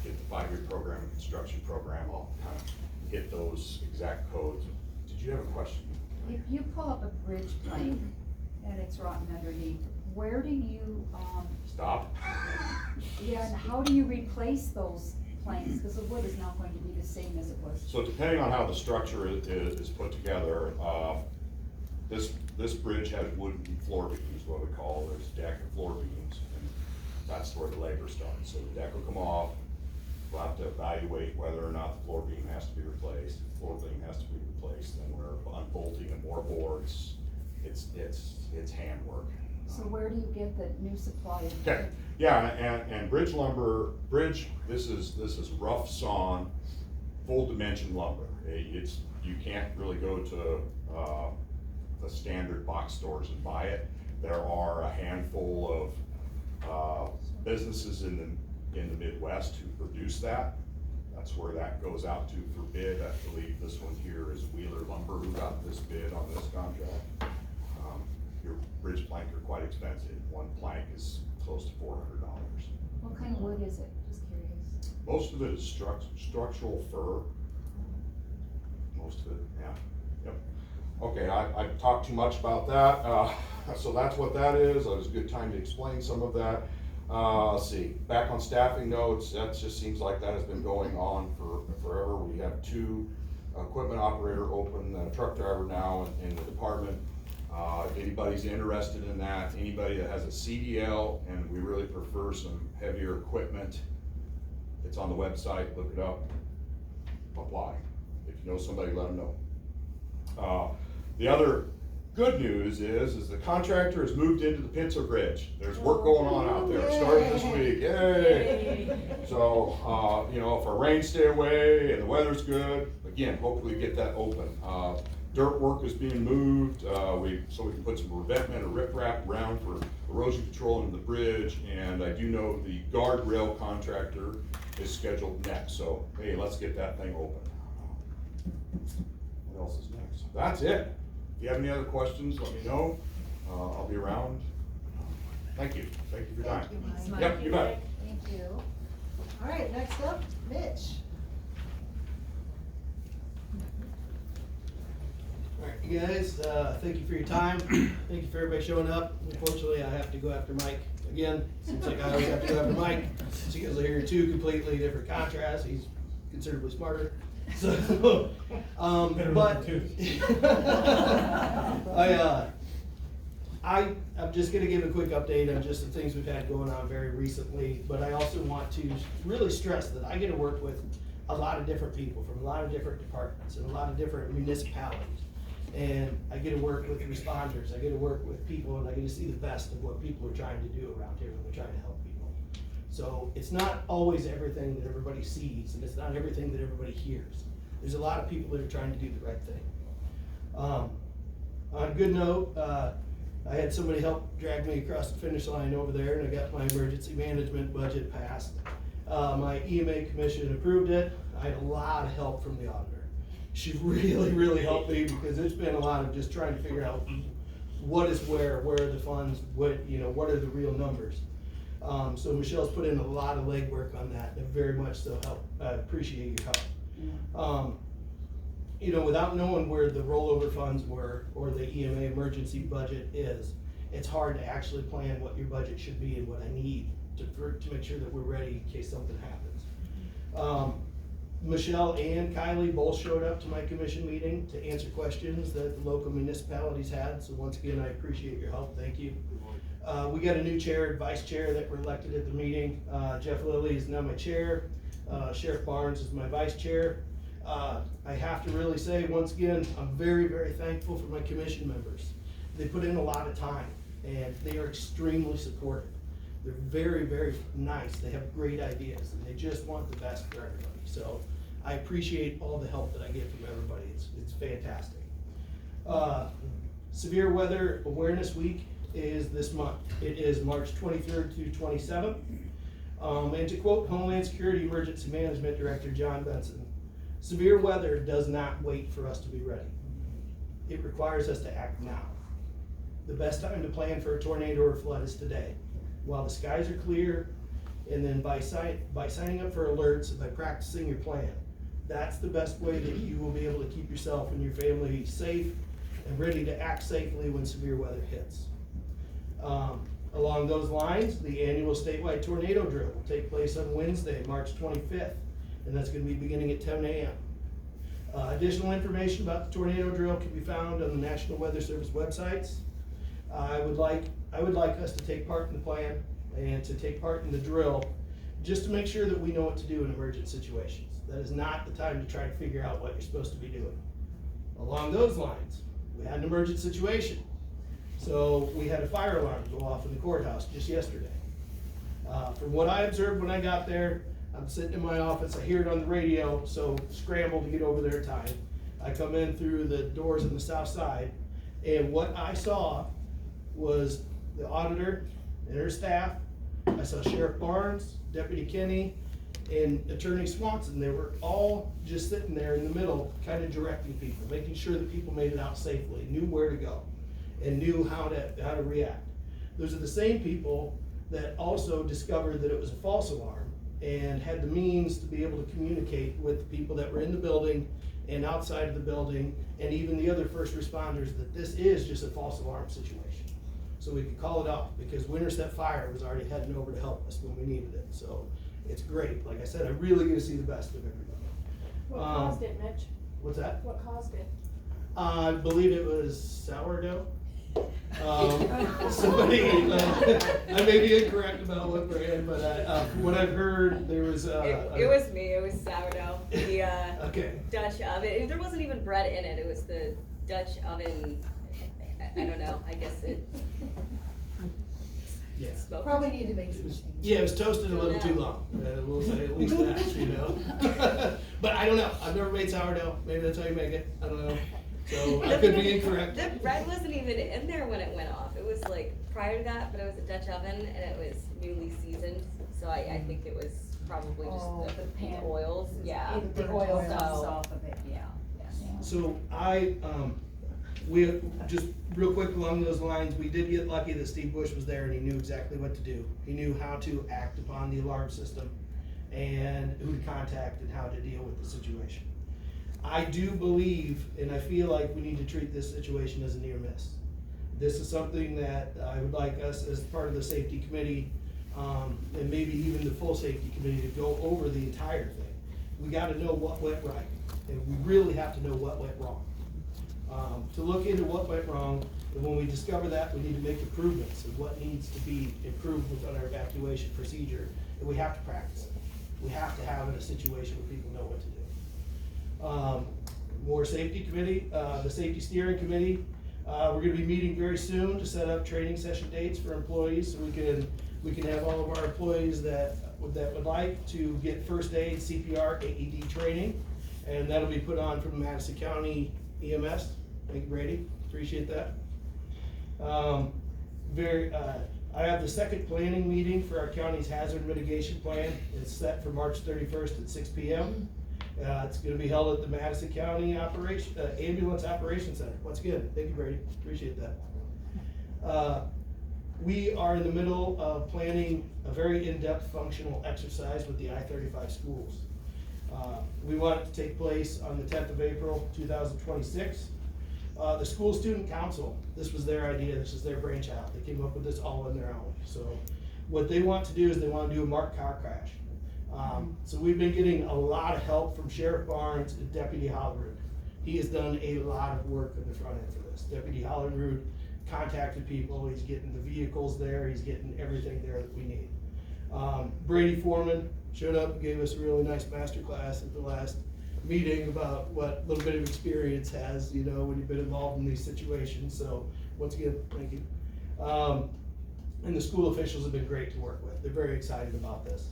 get the 5-year program and construction program, I'll kind of hit those exact codes. Did you have a question? If you pull up a bridge plank and it's rotten underneath, where do you, Stop. yeah, and how do you replace those planks? Because the wood is not going to be the same as it was. So depending on how the structure is put together, this bridge has wooden floor beams, what we call, there's deck and floor beams, and that's where the labor starts. So the deck will come off, we'll have to evaluate whether or not the floor beam has to be replaced. If the floor beam has to be replaced, then we're unbolting and more boards. It's handwork. So where do you get the new supply of? Okay, yeah, and bridge lumber, this is rough sawn, full dimension lumber. You can't really go to, the standard box stores and buy it. There are a handful of, businesses in the Midwest who produce that. That's where that goes out to for bid. I believe this one here is Wheeler Lumber who got this bid on this contract. Your bridge plank are quite expensive. One plank is close to $400. What kind of wood is it? Just curious. Most of it is structural fir. Most of it, yeah, yep. Okay, I talked too much about that. So that's what that is. It was a good time to explain some of that. Let's see, back on staffing notes, that just seems like that has been going on for forever. We have 2 equipment operator open, truck driver now in the department. If anybody's interested in that, anybody that has a CDL, and we really prefer some heavier equipment, it's on the website, look it up, apply. If you know somebody, let them know. The other good news is the contractor has moved into the Pitzer Bridge. There's work going on out there. It started this week, yay! So, you know, if our rains stay away and the weather's good, again, hopefully get that open. Dirt work is being moved, so we can put some revetment or riprap around for erosion control into the bridge, and I do know the guardrail contractor is scheduled next, so hey, let's get that thing open. What else is next? That's it. If you have any other questions, let me know. I'll be around. Thank you. Thank you for your time. Thank you, Mike. Yep, you bet. Thank you. All right, next up, Mitch. All right, you guys, thank you for your time. Thank you for everybody showing up. Unfortunately, I have to go after Mike again. Seems like I always have to go after Mike. So you guys will hear 2 completely different contrasts. He's considerably smarter. So, but I'm just gonna give a quick update on just the things we've had going on very recently, but I also want to really stress that I get to work with a lot of different people from a lot of different departments and a lot of different municipalities. And I get to work with responders, I get to work with people, and I get to see the best of what people are trying to do around here when they're trying to help people. So it's not always everything that everybody sees, and it's not everything that everybody hears. There's a lot of people that are trying to do the right thing. On a good note, I had somebody help drag me across the finish line over there, and I got my emergency management budget passed. My EMA commission approved it. I had a lot of help from the auditor. She really helped me, because it's been a lot of just trying to figure out what is where are the funds, what are the real numbers. So Michelle's put in a lot of legwork on that, and very much so help. I appreciate your help. Without knowing where the rollover funds were or the EMA emergency budget is, it's hard to actually plan what your budget should be and what I need to make sure that we're ready in case something happens. Michelle and Kylie both showed up to my commission meeting to answer questions that the local municipalities had. So once again, I appreciate your help. Thank you. We got a new chair and vice chair that were elected at the meeting. Jeff Lilly is now my chair. Sheriff Barnes is my vice chair. I have to really say, once again, I'm very thankful for my commission members. They put in a lot of time, and they are extremely supportive. They're very nice. They have great ideas, and they just want the best for everybody. So I appreciate all the help that I get from everybody. It's fantastic. Severe Weather Awareness Week is this month. It is March 23rd to 27th. And to quote Homeland Security Emergency Management Director John Benson, severe weather does not wait for us to be ready. It requires us to act now. The best time to plan for a tornado or flood is today, while the skies are clear, and then by signing up for alerts and by practicing your plan. That's the best way that you will be able to keep yourself and your family safe and ready to act safely when severe weather hits. Along those lines, the annual statewide tornado drill will take place on Wednesday, March 25th, and that's going to be beginning at 10 a.m. Additional information about the tornado drill can be found on the National Weather Service websites. I would like us to take part in the plan and to take part in the drill, just to make sure that we know what to do in emergent situations. That is not the time to try to figure out what you're supposed to be doing. Along those lines, we had an emergent situation. So we had a fire alarm go off in the courthouse just yesterday. From what I observed when I got there, I'm sitting in my office, I hear it on the radio, so scramble to get over there in time. I come in through the doors on the south side, and what I saw was the auditor and her staff. I saw Sheriff Barnes, Deputy Kenny, and Attorney Swanson. They were all just sitting there in the middle, kind of directing people, making sure that people made it out safely, knew where to go, and knew how to react. Those are the same people that also discovered that it was a false alarm and had the means to be able to communicate with the people that were in the building and outside of the building, and even the other first responders, that this is just a false alarm situation. So we could call it off, because Winterset Fire was already heading over to help us when we needed it. So it's great. Like I said, I really get to see the best of everybody. What caused it, Mitch? What's that? What caused it? I believe it was sourdough. Somebody, I may be incorrect about what brand, but from what I've heard, there was. It was me, it was sourdough, the Okay. Dutch oven. There wasn't even bread in it, it was the Dutch oven. I don't know, I guess it Yeah. smoked. Probably need to make some changes. Yeah, it was toasted a little too long. We'll say at least that, you know. But I don't know. I've never made sourdough. Maybe that's how you make it. I don't know. So I could be incorrect. The bread wasn't even in there when it went off. It was like prior to that, but it was a Dutch oven and it was newly seasoned. So I think it was probably just the pan oils, yeah. The oil So- comes off of it, yeah. So we just real quick along those lines, we did get lucky that Steve Bush was there and he knew exactly what to do. He knew how to act upon the alarm system and who to contact and how to deal with the situation. I do believe, and I feel like we need to treat this situation as a near miss. This is something that I would like us as part of the safety committee, and maybe even the full safety committee, to go over the entire thing. We gotta know what went right, and we really have to know what went wrong. To look into what went wrong, and when we discover that, we need to make improvements of what needs to be improved within our evacuation procedure, and we have to practice it. We have to have it in a situation where people know what to do. More safety committee, the safety steering committee, we're gonna be meeting very soon to set up training session dates for employees, so we can have all of our employees that would like to get first aid, CPR, AED training, and that'll be put on from Madison County EMS. Thank you, Brady, appreciate that. I have the second planning meeting for our county's hazard mitigation plan. It's set for March 31st at 6 p.m. It's gonna be held at the Madison County Ambulance Operations Center. Once again, thank you, Brady, appreciate that. We are in the middle of planning a very in-depth functional exercise with the I-35 schools. We want it to take place on the 10th of April, 2026. The School Student Council, this was their idea, this is their brainchild. They came up with this all on their own. So what they want to do is they want to do a marked car crash. So we've been getting a lot of help from Sheriff Barnes and Deputy Hollerud. He has done a lot of work on the front end for this. Deputy Hollerud contacted people, he's getting the vehicles there, he's getting everything there that we need. Brady Foreman showed up and gave us a really nice master class at the last meeting about what little bit of experience has, you know, when you've been involved in these situations. So once again, thank you. And the school officials have been great to work with. They're very excited about this.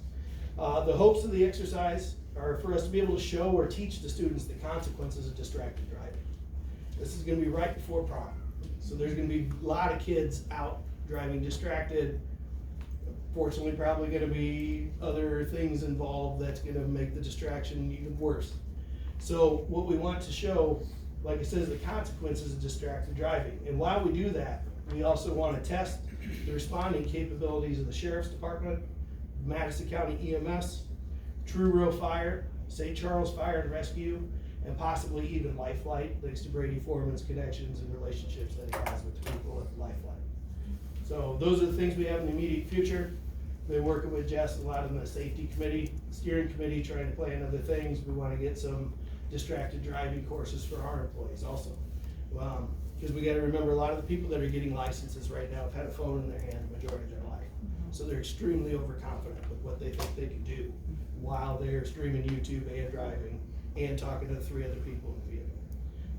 The hopes of the exercise are for us to be able to show or teach the students the consequences of distracted driving. This is gonna be right before prom. So there's gonna be a lot of kids out driving distracted. Fortunately, probably gonna be other things involved that's gonna make the distraction even worse. So what we want to show, like I said, is the consequences of distracted driving. And while we do that, we also wanna test the responding capabilities of the Sheriff's Department, Madison County EMS, Truro Fire, St. Charles Fire and Rescue, and possibly even Lifeline, thanks to Brady Foreman's connections and relationships that he has with the people at Lifeline. So those are the things we have in the immediate future. Been working with Jess, a lot in the safety committee, steering committee, trying to plan other things. We want to get some distracted driving courses for our employees also. Because we got to remember, a lot of the people that are getting licenses right now have had a phone in their hand the majority of their life. So they're extremely overconfident with what they think they can do while they're streaming YouTube and driving and talking to 3 other people in the vehicle.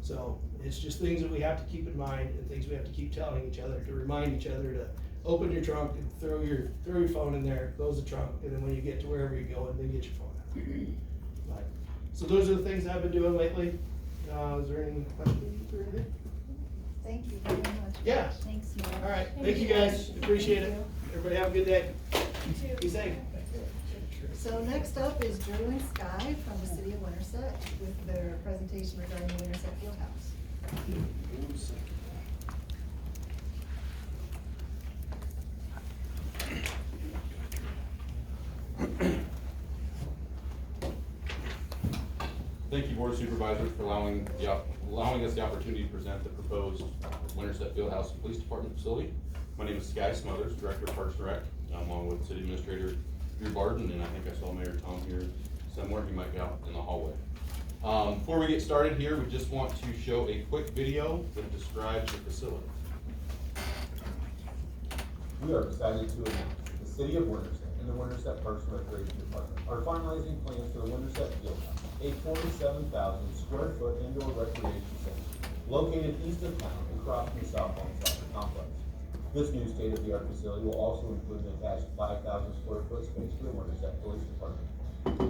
So it's just things that we have to keep in mind and things we have to keep telling each other to remind each other to open your trunk and throw your phone in there, close the trunk, and then when you get to wherever you're going, then get your phone out. But, so those are the things I've been doing lately. Is there any questions or anything? Thank you very much. Yeah. Thanks, Mike. All right, thank you guys, appreciate it. Everybody have a good day. Be safe. So next up is Drew and Sky from the city of Winterset with their presentation regarding the Winterset Fieldhouse. Thank you, Board of Supervisors, for allowing us the opportunity to present the proposed Winterset Fieldhouse Police Department facility. My name is Smothers, Director of Parks and Rec, along with City Administrator Barden, and I think I saw Mayor Tom here somewhere. He might be out in the hallway. Before we get started here, we just want to show a quick video that describes the facility. We are excited to announce that the City of Winterset and the Winterset Parks and Recreation Department are finalizing plans for the Winterset Fieldhouse, a 47,000 square foot indoor recreation center located east of town and across from the softball and soccer complex. This new state-of-the-art facility will also include an attached 5,000 square foot space for the Winterset Police Department.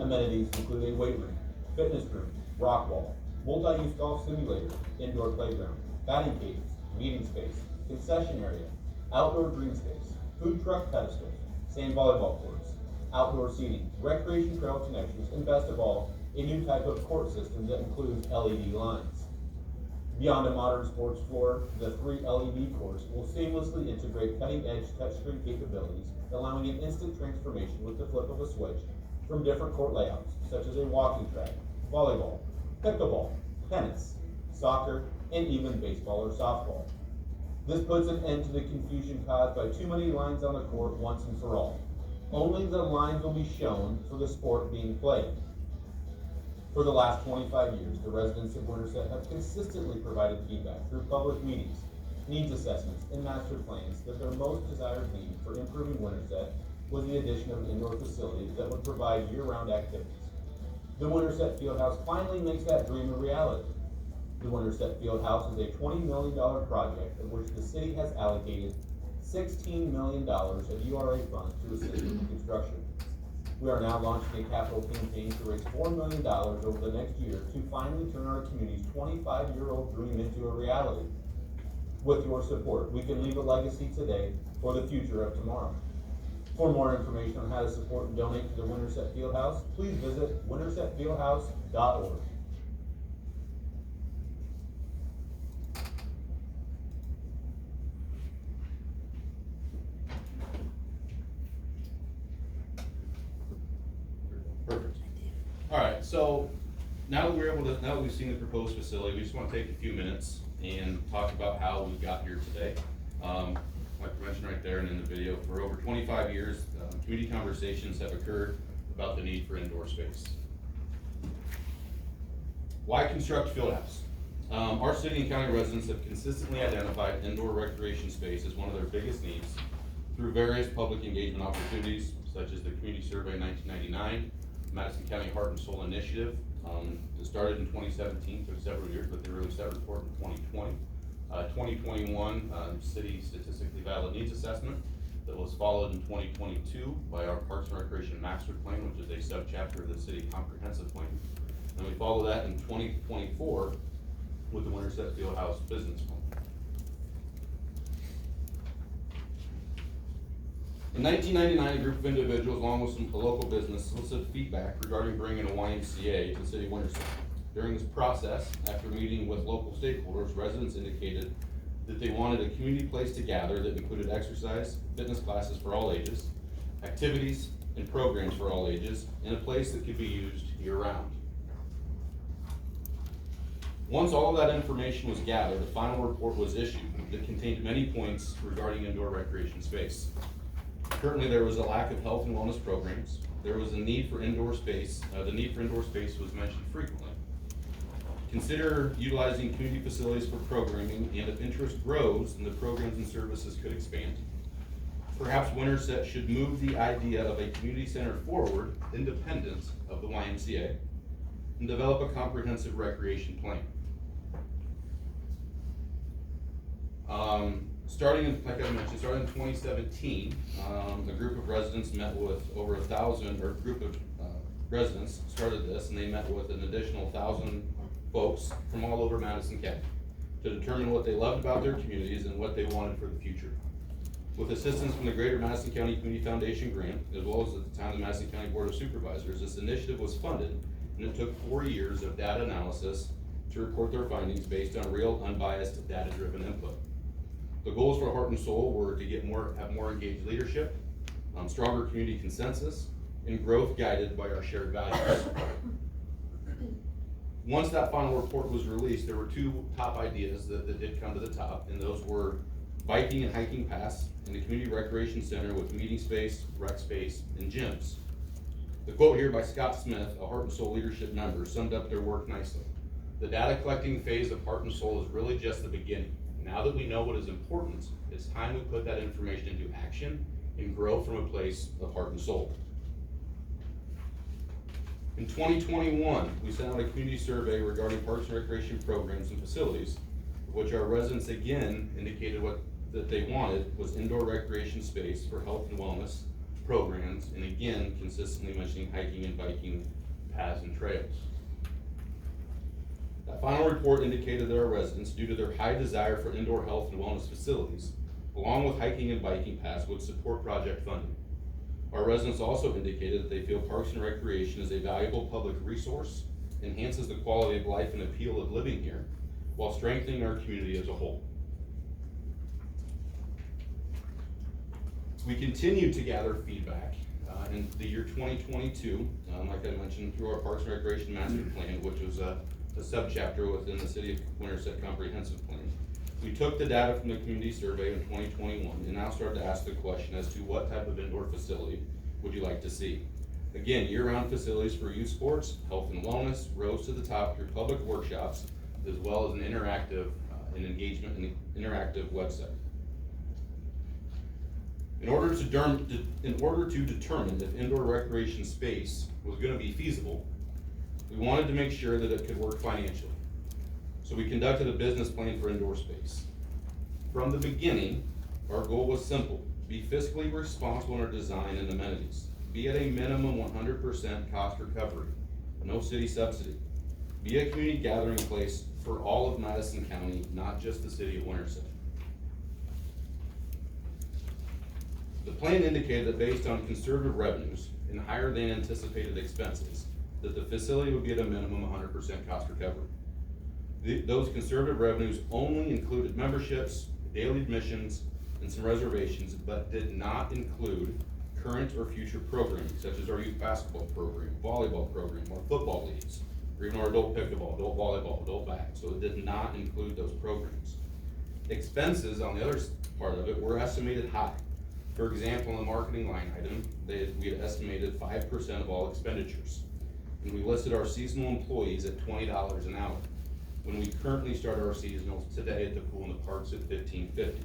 Amenities include a weight room, fitness room, rock wall, multi-use golf simulator, indoor playground, batting cages, meeting space, concession area, outdoor green space, food truck pedestals, sand volleyball courts, outdoor seating, recreation trail connections, and best of all, a new type of court system that includes LED lines. Beyond a modern sports floor, the 3 LED courts will seamlessly integrate cutting-edge touchscreen capabilities, allowing an instant transformation with the flip of a switch from different court layouts, such as a walking track, volleyball, pickleball, tennis, soccer, and even baseball or softball. This puts an end to the confusion caused by too many lines on the court once and for all. Only the lines will be shown for the sport being played. For the last 25 years, the residents of Winterset have consistently provided feedback through public meetings, needs assessments, and master plans that their most desired need for improving Winterset was the addition of an indoor facility that would provide year-round activities. The Winterset Fieldhouse finally makes that dream a reality. The Winterset Fieldhouse is a $20 million project of which the city has allocated $16 million of URA funds to assist in construction. We are now launching a capital campaign to raise $4 million over the next year to finally turn our community's 25-year-old dream into a reality. With your support, we can leave a legacy today for the future of tomorrow. For more information on how to support and donate to the Winterset Fieldhouse, please visit wintersetfieldhouse.org. Perfect. All right, so now that we've seen the proposed facility, we just want to take a few minutes and talk about how we got here today. Like I mentioned right there and in the video, for over 25 years, community conversations have occurred about the need for indoor space. Why construct Fieldhouse? Our city and county residents have consistently identified indoor recreation space as one of their biggest needs through various public engagement opportunities, such as the Community Survey 1999, Madison County Heart and Soul Initiative, that started in 2017, took several years, but they released that report in 2020. 2021 City Statistically Valid Needs Assessment that was followed in 2022 by our Parks and Recreation Master Plan, which is a subchapter of the City Comprehensive Plan. And we follow that in 2024 with the Winterset Fieldhouse Business Plan. In 1999, a group of individuals, along with some local business, solicited feedback regarding bringing a YMCA to the city of Winterset. During this process, after meeting with local stakeholders, residents indicated that they wanted a community place to gather that included exercise, fitness classes for all ages, activities and programs for all ages, and a place that could be used year-round. Once all of that information was gathered, a final report was issued that contained many points regarding indoor recreation space. Currently, there was a lack of health and wellness programs. There was a need for indoor space. The need for indoor space was mentioned frequently. Consider utilizing community facilities for programming, and if interest grows, then the programs and services could expand. Perhaps Winterset should move the idea of a community center forward, independent of the YMCA, and develop a comprehensive recreation plan. Starting in 2017, a group of residents met with over 1,000, or a group of residents started this, and they met with an additional 1,000 folks from all over Madison County to determine what they loved about their communities and what they wanted for the future. With assistance from the Greater Madison County Community Foundation grant, as well as at the time the Madison County Board of Supervisors, this initiative was funded, and it took 4 years of data analysis to report their findings based on real, unbiased, data-driven input. The goals for Heart and Soul were to have more engaged leadership, stronger community consensus, and growth guided by our shared values. Once that final report was released, there were 2 top ideas that did come to the top, and those were biking and hiking paths and a community recreation center with meeting space, rec space, and gyms. The quote here by Scott Smith, a Heart and Soul leadership member, summed up their work nicely. The data collecting phase of Heart and Soul is really just the beginning. Now that we know what is important, it's time we put that information into action and grow from a place of heart and soul. In 2021, we sent out a community survey regarding parks and recreation programs and facilities, which our residents again indicated that they wanted was indoor recreation space for health and wellness programs, and again, consistently mentioning hiking and biking paths and trails. That final report indicated that our residents, due to their high desire for indoor health and wellness facilities, along with hiking and biking paths, would support project funding. Our residents also indicated that they feel parks and recreation is a valuable public resource, enhances the quality of life and appeal of living here, while strengthening our community as a whole. We continued to gather feedback in the year 2022, like I mentioned, through our Parks and Recreation Master Plan, which was a subchapter within the City of Winterset Comprehensive Plan. We took the data from the community survey in 2021 and now started to ask the question as to what type of indoor facility would you like to see. Again, year-round facilities for youth sports, health and wellness, rose to the top through public workshops, as well as an interactive and engagement and interactive website. In order to determine if indoor recreation space was going to be feasible, we wanted to make sure that it could work financially. So we conducted a business plan for indoor space. From the beginning, our goal was simple: be fiscally responsible in our design and amenities. Be at a minimum 100% cost recovery, no city subsidy. Be a community gathering place for all of Madison County, not just the City of Winterset. The plan indicated that based on conservative revenues and higher than anticipated expenses, that the facility would be at a minimum 100% cost recovery. Those conservative revenues only included memberships, daily admissions, and some reservations, but did not include current or future programming, such as our youth basketball program, volleyball program, or football leagues, or even our adult pickleball, adult volleyball, adult bag. So it did not include those programs. Expenses on the other part of it were estimated high. For example, in the marketing line item, we had estimated 5% of all expenditures. And we listed our seasonal employees at $20 an hour, when we currently start our seasonals today at the pool and the parks at $15.50.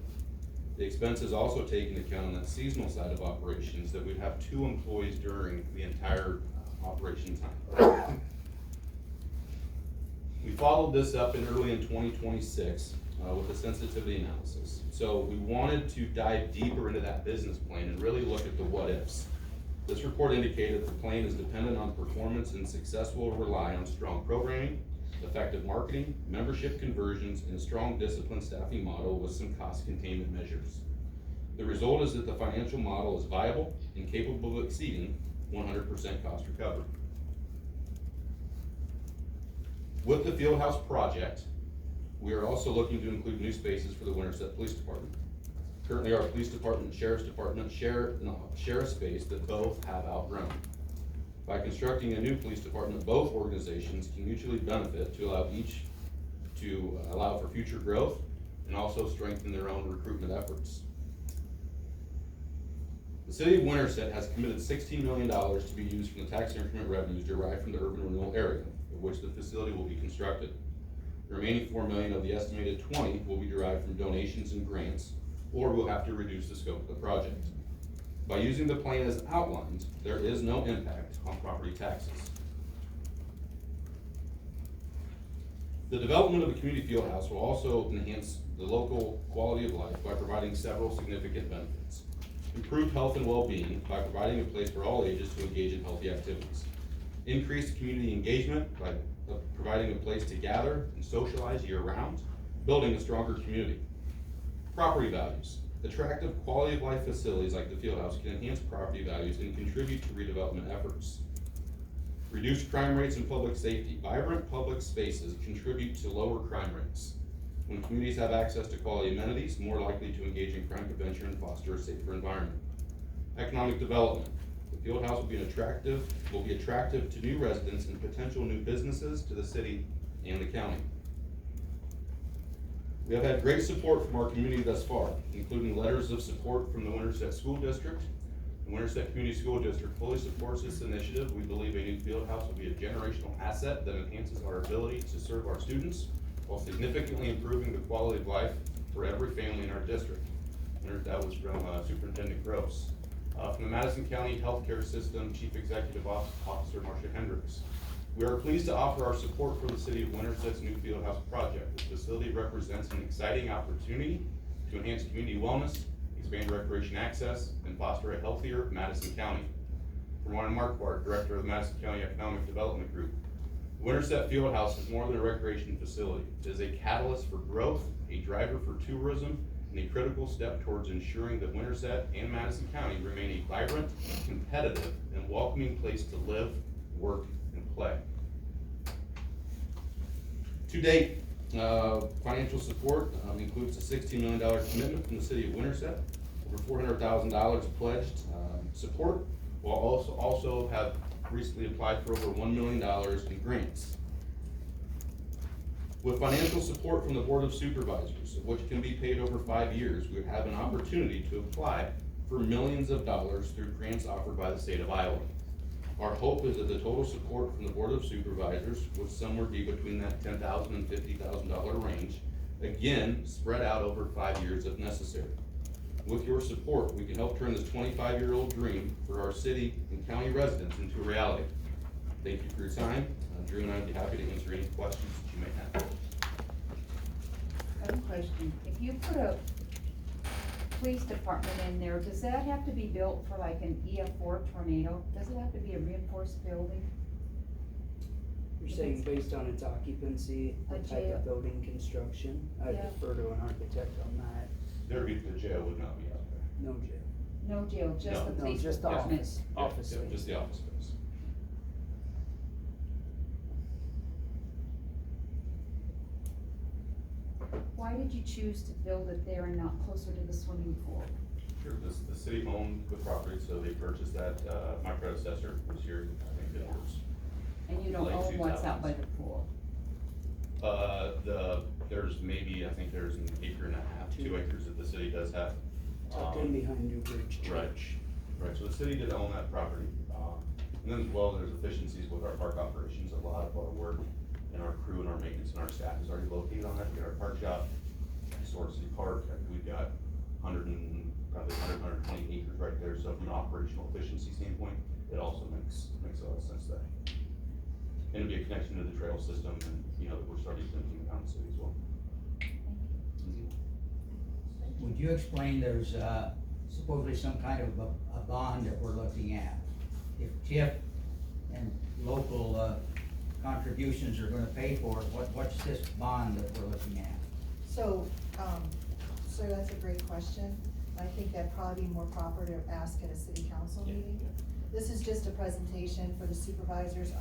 The expenses also take into account on that seasonal side of operations that we'd have 2 employees during the entire operation time. We followed this up early in 2026 with a sensitivity analysis. So we wanted to dive deeper into that business plan and really look at the what ifs. This report indicated the plan is dependent on performance and success will rely on strong programming, effective marketing, membership conversions, and a strong disciplined staffing model with some cost containment measures. The result is that the financial model is viable and capable of exceeding 100% cost recovery. With the Fieldhouse project, we are also looking to include new spaces for the Winterset Police Department. Currently, our police department and sheriff's department share a space that both have outgrown. By constructing a new police department, both organizations can mutually benefit to allow each to allow for future growth and also strengthen their own recruitment efforts. The city of Winterset has committed $16 million to be used from the tax increment revenues derived from the urban renewal area, of which the facility will be constructed. The remaining $4 million of the estimated 20 will be derived from donations and grants, or we'll have to reduce the scope of the project. By using the plan as outlined, there is no impact on property taxes. The development of the community field house will also enhance the local quality of life by providing several significant benefits. Improved health and well-being by providing a place for all ages to engage in healthy activities. Increased community engagement by providing a place to gather and socialize year-round, building a stronger community. Property values. Attractive quality of life facilities like the Fieldhouse can enhance property values and contribute to redevelopment efforts. Reduced crime rates and public safety. Vibrant public spaces contribute to lower crime rates. When communities have access to quality amenities, more likely to engage in crime prevention and foster a safer environment. Economic development. The Fieldhouse will be attractive to new residents and potential new businesses to the city and the county. We have had great support from our community thus far, including letters of support from the Winterset School District. The Winterset Community School District fully supports this initiative. We believe a new Fieldhouse will be a generational asset that enhances our ability to serve our students while significantly improving the quality of life for every family in our district. And that was from Superintendent Crouse. From the Madison County Healthcare System Chief Executive Officer Marcia Hendricks. We are pleased to offer our support for the City of Winterset's new Fieldhouse project. This facility represents an exciting opportunity to enhance community wellness, expand recreation access, and foster a healthier Madison County. From Ryan Marquardt, Director of the Madison County Economic Development Group. Winterset Fieldhouse is more than a recreation facility. It is a catalyst for growth, a driver for tourism, and a critical step towards ensuring that Winterset and Madison County remain a vibrant, competitive, and welcoming place to live, work, and play. To date, financial support includes a $16 million commitment from the City of Winterset, over $400,000 pledged support, while also have recently applied for over $1 million in grants. With financial support from the Board of Supervisors, which can be paid over 5 years, we have an opportunity to apply for millions of dollars through grants offered by the state of Iowa. Our hope is that the total support from the Board of Supervisors would somewhere be between that $10,000 and $50,000 range, again, spread out over 5 years if necessary. With your support, we can help turn this 25-year-old dream for our city and county residents into a reality. Thank you for your time. Drew and I would be happy to answer any questions that you may have. I have a question. If you put a police department in there, does that have to be built for like an EF4 tornado? Does it have to be a reinforced building? You're saying based on its occupancy, the type of building construction? I defer to an architect on that. The jail would not be out there. No jail. No jail, just the police just the department. office space. Just the office space. Why did you choose to build it there and not closer to the swimming pool? Sure, the city owned the property, so they purchased that, my predecessor was here, I think it was. And you don't Late own what's out 2000s. by the pool? There's maybe, I think there's an acre and a half, 2 acres that the city does have. Tucked in behind New Bridge Church. Right, so the city did own that property. And then as well, there's efficiencies with our park operations. A lot of our work and our crew and our maintenance and our staff is already located on that. We got our park shop, Sword City Park, we've got probably 120 acres right there. So from an operational efficiency standpoint, it also makes a lot of sense there. And it'd be a connection to the trail system, and that we're starting to implement around the city as well. Would you explain, there's supposedly some kind of a bond that we're looking at? If TIF and local contributions are gonna pay for it, what's this bond that we're looking at? So that's a great question. I think that'd probably be more proper to ask at a city council meeting. This is just a presentation for the supervisors,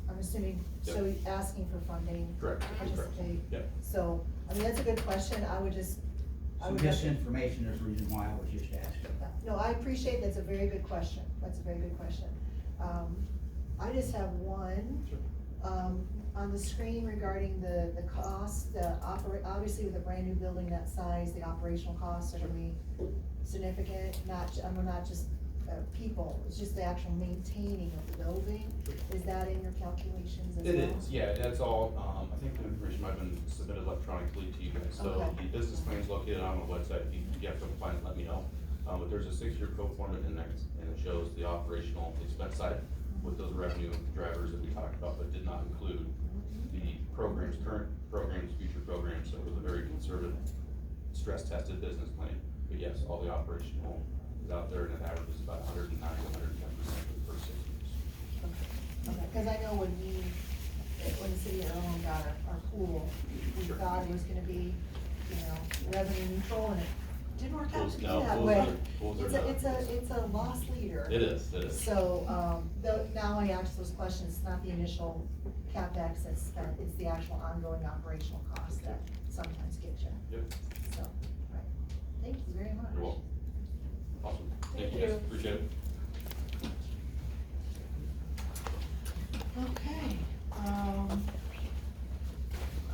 I'm assuming, so you're asking for funding. Correct. To participate. Yep. So, that's a good question, I would So this information is the reason why I was just asking. No, I appreciate, that's a very good question, I just have one On the screen regarding the cost, obviously with a brand new building that size, the operational costs are gonna be significant, not just people, it's just the actual maintaining of the building. Is that in your calculations as well? It is, yeah, that's all, I think the information might have been submitted electronically to you guys, so Okay. the business plan is located on the website, if you have to find it, let me know. But there's a 6-year pro forma index, and it shows the operational expense side with those revenue drivers that we talked about, but did not include the programs, current programs, future programs, so it was a very conservative, stress-tested business plan. But yes, all the operational is out there, and it averages about 109 to 110% for the first 6 years. Okay, cause I know when the city of Irwin got our pool, we thought it was gonna be, revenue neutral, and it didn't work out to be No, that pools way. are- pools are not. It's a loss leader. It is. So, now I ask those questions, it's not the initial CapEx that's spent, it's the actual ongoing operational costs that sometimes get you. Yep. So, right, thank you very much. You're welcome. Awesome. Thank you guys, appreciate it. Okay,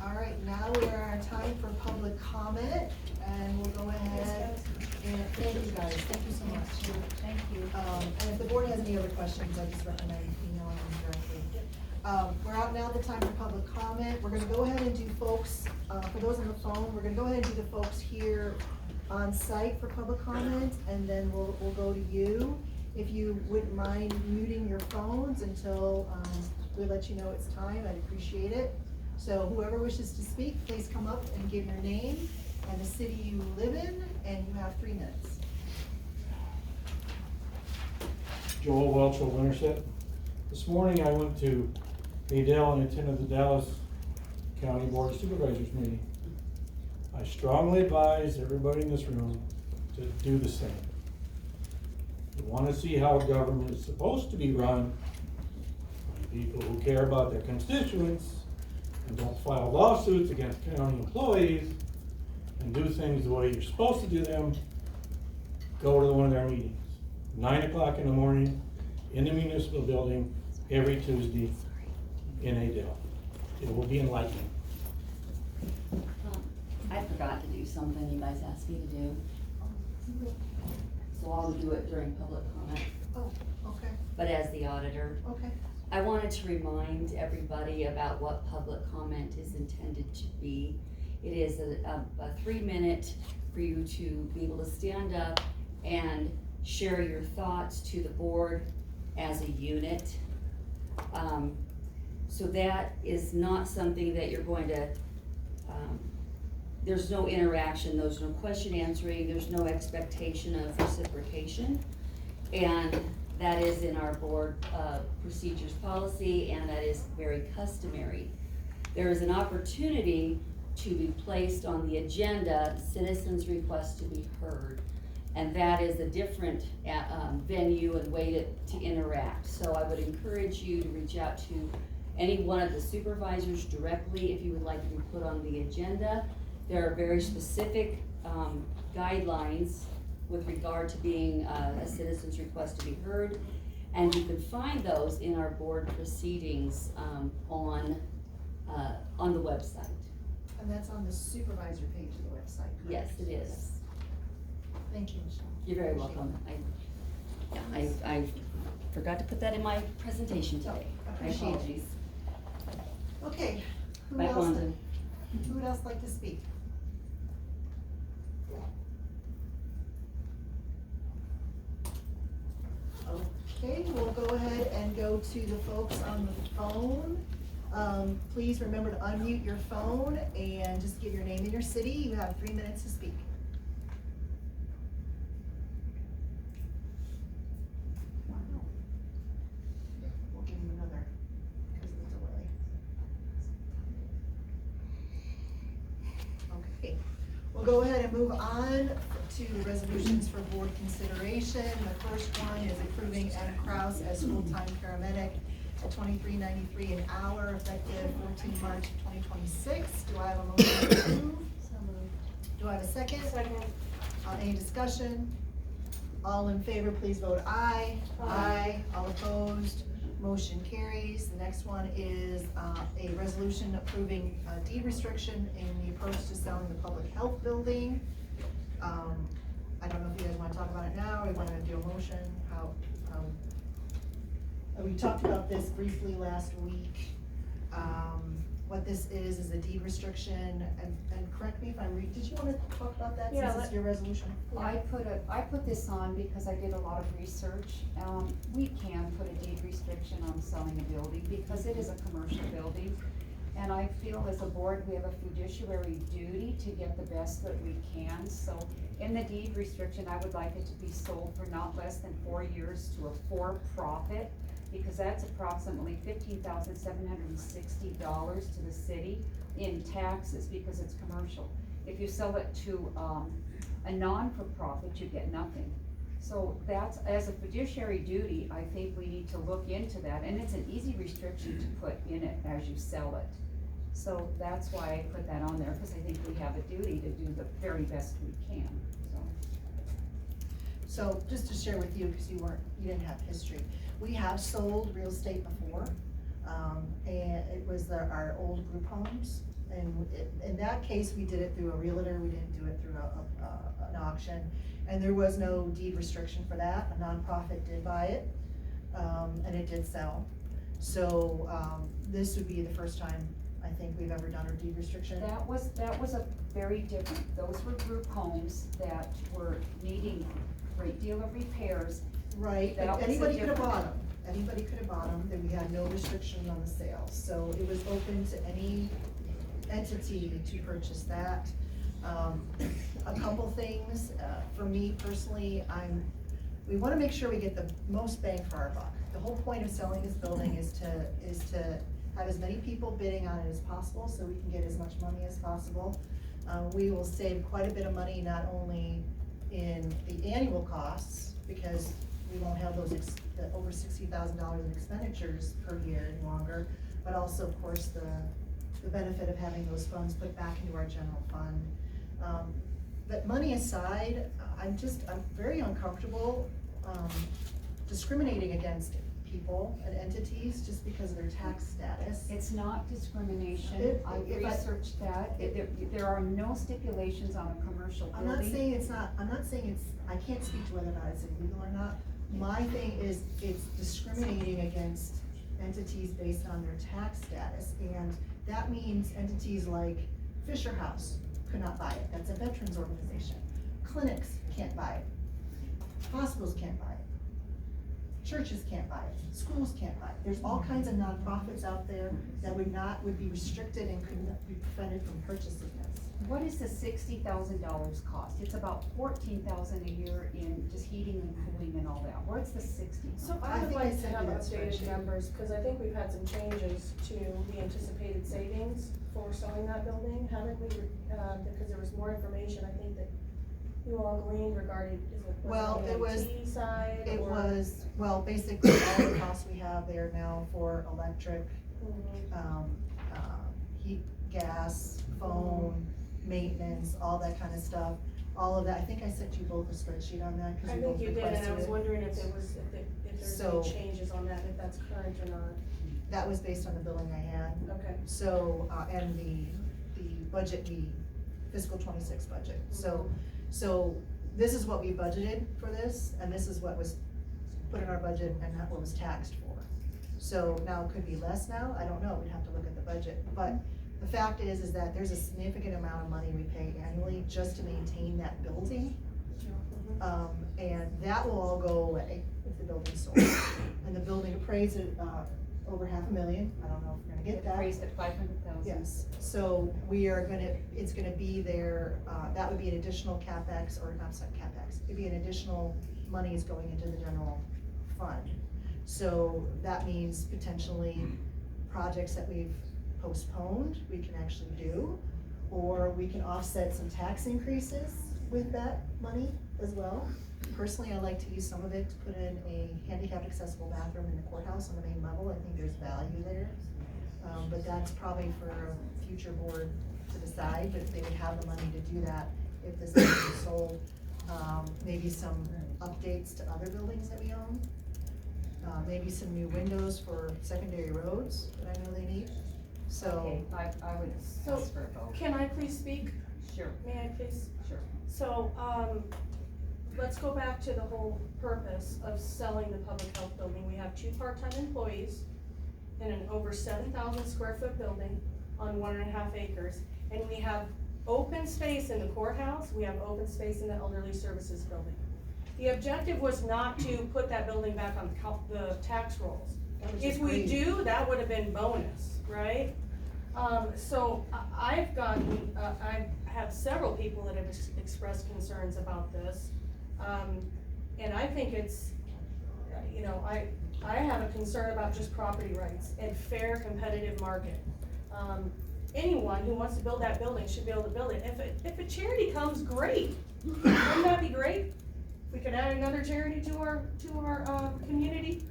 all right, now we are at time for public comment, and we'll go ahead and, thank you guys, thank you so much. Thank you. And if the board has any other questions, I just recommend emailing them directly. We're out now, the time for public comment, we're gonna go ahead and do folks, for those on the phone, we're gonna go ahead and do the folks here on site for public comment, and then we'll go to you. If you wouldn't mind muting your phones until, we let you know it's time, I'd appreciate it. So whoever wishes to speak, please come up and give your name and the city you live in, and you have 3 minutes. Joel Whelchel, Winterset. This morning I went to Adel and attended the Dallas County Board of Supervisors meeting. I strongly advise everybody in this room to do the same. You want to see how government is supposed to be run by people who care about their constituents and don't file lawsuits against county employees and do things the way you're supposed to do them. Go to one of their meetings, 9 o'clock in the morning in the municipal building every Tuesday in Adel. It will be enlightening. I forgot to do something you guys asked me to do, so I'll do it during public comment. Oh, okay, But as the auditor, okay. I wanted to remind everybody about what public comment is intended to be. It is a 3-minute for you to be able to stand up and share your thoughts to the board as a unit. So that is not something that you're going to, there's no interaction, there's no question answering, there's no expectation of reciprocation. And that is in our board procedures policy, and that is very customary. There is an opportunity to be placed on the agenda, citizens' request to be heard. And that is a different venue and way to interact. So I would encourage you to reach out to any one of the supervisors directly if you would like to be put on the agenda. There are very specific guidelines with regard to being a citizen's request to be heard. And you can find those in our board proceedings on the website. And that's on the supervisor page of the website, correct? Yes, it is. Thank you, Michelle. You're very welcome. I forgot to put that in my presentation today. My apologies. Okay, who Back else on to- who would else like to speak? Okay, we'll go ahead and go to the folks on the phone. Please remember to unmute your phone and just give your name and your city. You have 3 minutes to speak. We'll give him another because of the delay. Okay, we'll go ahead and move on to resolutions for board consideration. The first one is approving M. Crouse as full-time paramedic at $23.93 an hour, effective 14 March 2026. Do I have a motion to approve? Do I have a second? Second. Any discussion? All in favor, please vote aye. Aye. All opposed? Motion carries. The next one is a resolution approving deed restriction in the approach to selling the public health building. I don't know if you guys wanna talk about it now, or you wanna do a motion, we talked about this briefly last week. What this is a deed restriction, and correct me if I'm did you wanna talk about that Yeah, since it's your resolution? I put this on because I did a lot of research. We can put a deed restriction on selling a building because it is a commercial building. And I feel as a board, we have a fiduciary duty to get the best that we can. So in the deed restriction, I would like it to be sold for not less than 4 years to a for-profit, because that's approximately $15,760 to the city in taxes because it's commercial. If you sell it to a non-for-profit, you get nothing. So that's, as a fiduciary duty, I think we need to look into that, and it's an easy restriction to put in it as you sell it. So that's why I put that on there, because I think we have a duty to do the very best we can, so. So just to share with you, because you didn't have history, we have sold real estate before, and it was our old group homes. And in that case, we did it through a realtor, we didn't do it through an auction, and there was no deed restriction for that. A nonprofit did buy it, and it did sell. So this would be the first time I think we've ever done a deed restriction. That was a very different, those were group homes that were needing a great deal of repairs. Right, That was a anybody could have different- bought them, anybody could have bought them, then we had no restriction on the sale, so it was open to any entity to purchase that. A couple things, for me personally, we wanna make sure we get the most bang for our buck. The whole point of selling this building is to have as many people bidding on it as possible, so we can get as much money as possible. We will save quite a bit of money, not only in the annual costs, because we won't have those the over $60,000 in expenditures per year any longer, but also, of course, the benefit of having those funds put back into our general fund. But money aside, I'm very uncomfortable discriminating against people and entities just because of their tax status. It's not discrimination, I researched that, there are no stipulations on a commercial building. I'm not saying it's, I can't speak to whether or not it's illegal or not. My thing is, it's discriminating against entities based on their tax status, and that means entities like Fisher House could not buy it, that's a veterans organization. Clinics can't buy it, hospitals can't buy it, churches can't buy it, schools can't buy it. There's all kinds of nonprofits out there that would be restricted and could not be prevented from purchasing this. What is the $60,000 cost? It's about $14,000 a year in just heating and cooling and all that. Where's the 60? So I I would think I like to sent have you that updated spreadsheet. numbers, because I think we've had some changes to the anticipated savings for selling that building, haven't we? Because there was more information, I think, that you all gleaned regarding, Well, it was on the IT side, It or- was, well, basically all the costs we have there now for electric, Mhm. heat, gas, phone, maintenance, all that kind of stuff. All of that, I think I sent you both a spreadsheet on that, cause I you think both you did, and I requested was it. wondering if there's So- any changes on that, if that's current or not. That was based on the billing I had. Okay. So, and the budget, the fiscal 26 budget. So this is what we budgeted for this, and this is what was put in our budget, and not what was taxed for. So now it could be less now, I don't know, we'd have to look at the budget, but the fact is that there's a significant amount of money we pay annually just to maintain that building. And that will all go away if the building's sold. And the building appraised at, over $500,000, I don't know if we're gonna get that. Appraised at $500,000. Yes, so we are it's gonna be there, that would be an additional CapEx, or not CapEx, it'd be an additional monies going into the general fund. So that means potentially projects that we've postponed, we can actually do, or we can offset some tax increases with that money as well. Personally, I like to use some of it to put in a handicapped accessible bathroom in the courthouse on the main level, I think there's value there. But that's probably for a future board to decide, but they would have the money to do that if this is sold. Maybe some updates to other buildings that we own. maybe some new windows for secondary roads that I know they need, so. Okay, I would So- ask for a vote. Can I please speak? Sure, May I please? sure. So, let's go back to the whole purpose of selling the public health building. We have 2 part-time employees in an over 7,000 square foot building on 1.5 acres. And we have open space in the courthouse, we have open space in the elderly services building. The objective was not to put that building back on the tax rolls. If we do, that would have been bonus, right? So I've gotten, I have several people that have expressed concerns about this. And I think it's, you know, I have a concern about just property rights and fair competitive market. Anyone who wants to build that building should be able to build it. If a charity comes, great. Wouldn't that be great? If we could add another charity to our community.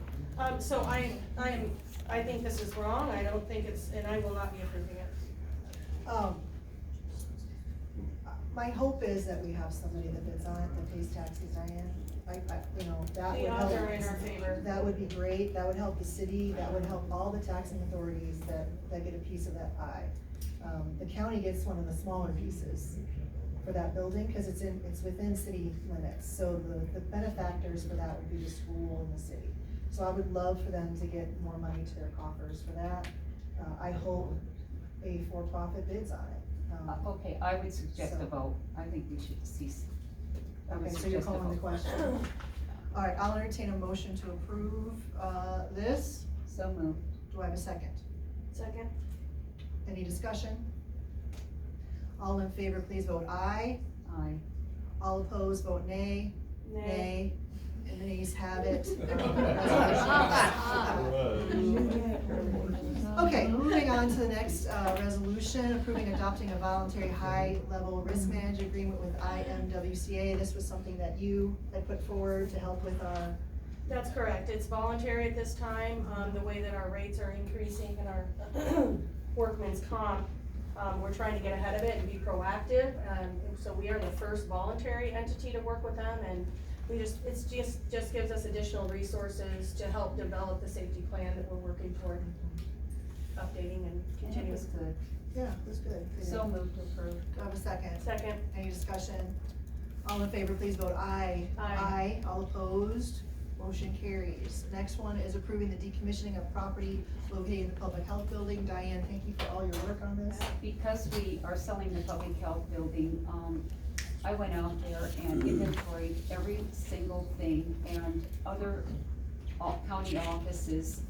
So I think this is wrong. I don't think it's, and I will not be approving it. My hope is that we have somebody that bids on it, that pays taxes, Diane. You know, that would The help. odds are in our favor. That would be great, that would help the city, that would help all the taxing authorities that get a piece of that pie. The county gets one of the smaller pieces for that building, cause it's within city limits, so the benefactors for that would be the school and the city. So I would love for them to get more money to their coffers for that. I hope a for-profit bids on it. Okay, I would suggest a So- vote. I think we should cease. I would Okay, so you're suggest a calling the vote. question. All right, I'll entertain a motion to approve, this. So moved. Do I have a second? Second? Any discussion? All in favor, please vote aye. Aye. All opposed, vote nay. Nay. And the nays have it. Okay, moving on to the next, resolution, approving adopting a voluntary high-level risk management agreement with IMWCA. This was something that you had put forward to help with our. That's correct. It's voluntary at this time. The way that our rates are increasing in our workman's comp, we're trying to get ahead of it and be proactive. So we are the first voluntary entity to work with them, and it just gives us additional resources to help develop the safety plan that we're working toward updating and And it continuing. was good. Yeah, it was good. So moved to approve. Do I have a second? Second. Any discussion? All in favor, please vote aye. Aye. All opposed, motion carries. Next one is approving the decommissioning of property located in the public health building. Diane, thank you for all your work on this. Because we are selling the public health building, I went out there and inventoried every single thing, and other county offices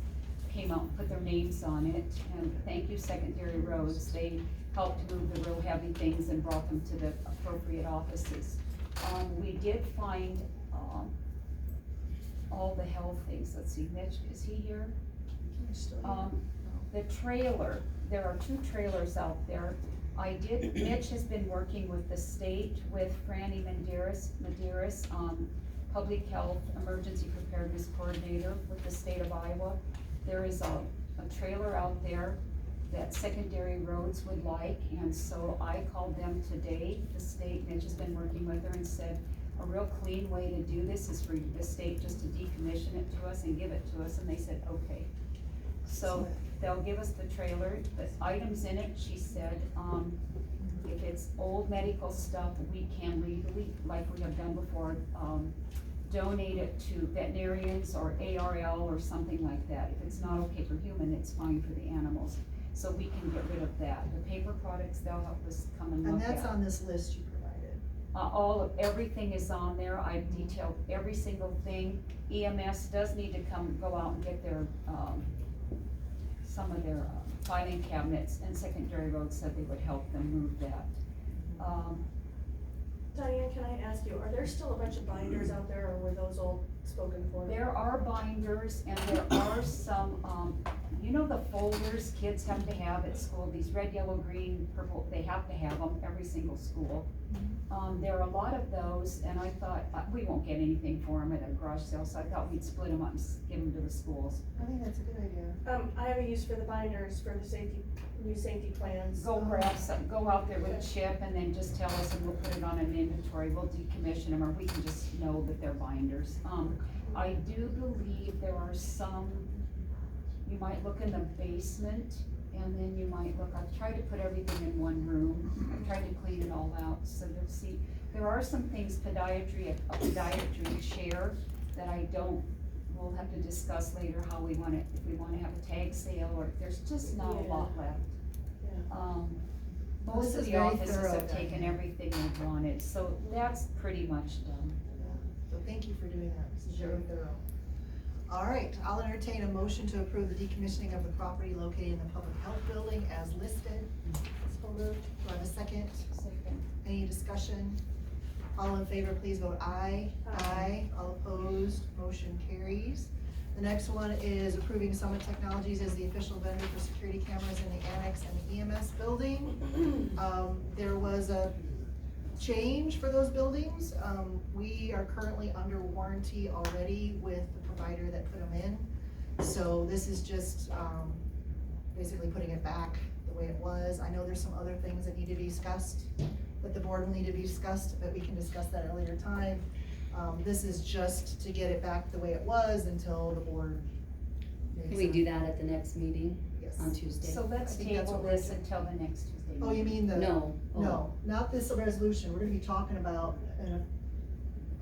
came out and put their names on it, and thank you Secondary Roads, they helped move the real heavy things and brought them to the appropriate offices. We did find, all the health things, let's see, Mitch, is he here? The trailer, there are 2 trailers out there. Mitch has been working with the state, with Franny Medeiros, Public Health Emergency Preparedness Coordinator with the state of Iowa. There is a trailer out there that Secondary Roads would like, and so I called them today, the state, Mitch has been working with her, and said, a real clean way to do this is for the state just to decommission it to us and give it to us, and they said, okay. So they'll give us the trailer, the items in it, she said, if it's old medical stuff, we can legally, like we have done before, donate it to veterinarians or ARL or something like that. If it's not okay for human, it's fine for the animals. So we can get rid of that. The paper products, they'll help us come and look at. And that's on this list you provided. Everything is on there. I've detailed every single thing. EMS does need to go out and get their, some of their filing cabinets, and Secondary Roads said they would help them move that. Diane, can I ask you, are there still a bunch of binders out there, or were those all spoken for? There are binders, and there are some, you know the folders kids have to have at school, these red, yellow, green, purple, they have to have them, every single school. There are a lot of those, and I thought, we won't get anything for them at a garage sale, so I thought we'd split them up and give them to the schools. I think that's a good idea. I have a use for the binders for the new safety plans. Go grab some, go out there with a chip, and then just tell us, and we'll put it on an inventory, we'll decommission them, or we can just know that they're binders. I do believe there are some, you might look in the basement, and then you might look, I've tried to put everything in one room, I've tried to clean it all out, so you'll see, there are some things a podiatry chair that I don't, we'll have to discuss later how we want it, if we wanna have a tag sale, or there's just not a lot left. Well, Most this of is the very offices thorough have then. taken everything they wanted, so that's pretty much done. So thank you for doing that, this is very thorough. All right, I'll entertain a motion to approve the decommissioning of the property located in the public health building as listed. So moved. Do I have a second? Second. Any discussion? All in favor, please vote aye. Aye. All opposed, motion carries. The next one is approving Summit Technologies as the official vendor for security cameras in the Annex and EMS Building. There was a change for those buildings. We are currently under warranty already with the provider that put them in. So this is just, basically putting it back the way it was. I know there's some other things that need to be discussed, that the board will need to be discussed, but we can discuss that at a later time. This is just to get it back the way it was until the board makes. Can we do that at the next meeting Yes. on Tuesday? So let's I think that's table what we're this doing. until the next Tuesday. Oh, you mean the? No. No, not this resolution. We're gonna be talking about,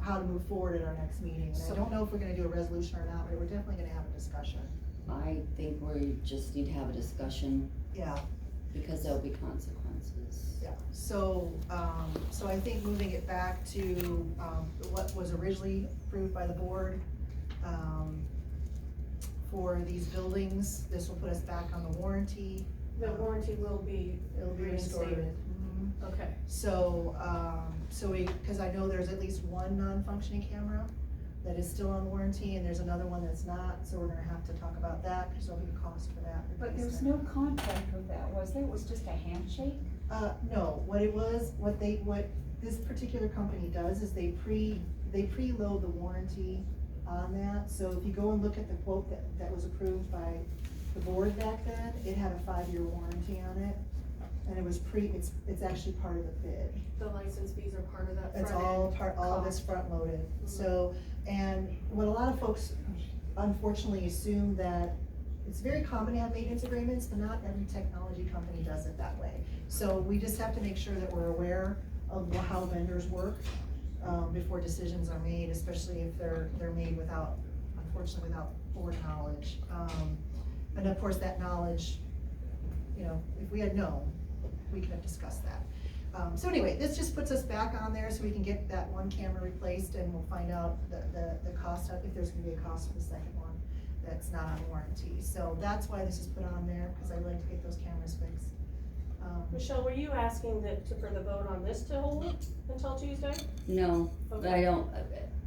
how to move forward at our next meeting. And I don't know if we're gonna do a resolution or not, but we're definitely gonna have a discussion. I think we just need to have a discussion Yeah. because there'll be consequences. Yeah, so I think moving it back to, what was originally approved by the board, for these buildings, this will put us back on the warranty. The warranty will be It'll be reinstated. reinstated. Mhm. Okay. So, cause I know there's at least one non-functioning camera that is still on warranty, and there's another one that's not, so we're gonna have to talk about that, cause there'll be a cost for that. But there's no contract with that, was there? It was just a handshake? No, what this particular company does is they preload the warranty on that. So if you go and look at the quote that was approved by the board back then, it had a 5-year warranty on it. And it was it's actually part of the bid. The license fees are part of that It's front end all of it's cost. front loaded. So, and what a lot of folks unfortunately assume that it's very common to have maintenance agreements, but not every technology company does it that way. So we just have to make sure that we're aware of how vendors work, before decisions are made, especially if they're made unfortunately without board knowledge. And of course, that knowledge, if we had known, we could have discussed that. So anyway, this just puts us back on there so we can get that one camera replaced, and we'll find out the cost, if there's gonna be a cost for the second one that's not on warranty. So that's why this is put on there, because I'd like to get those cameras fixed. Michelle, were you asking for the vote on this to hold until Tuesday? No, Okay. I don't,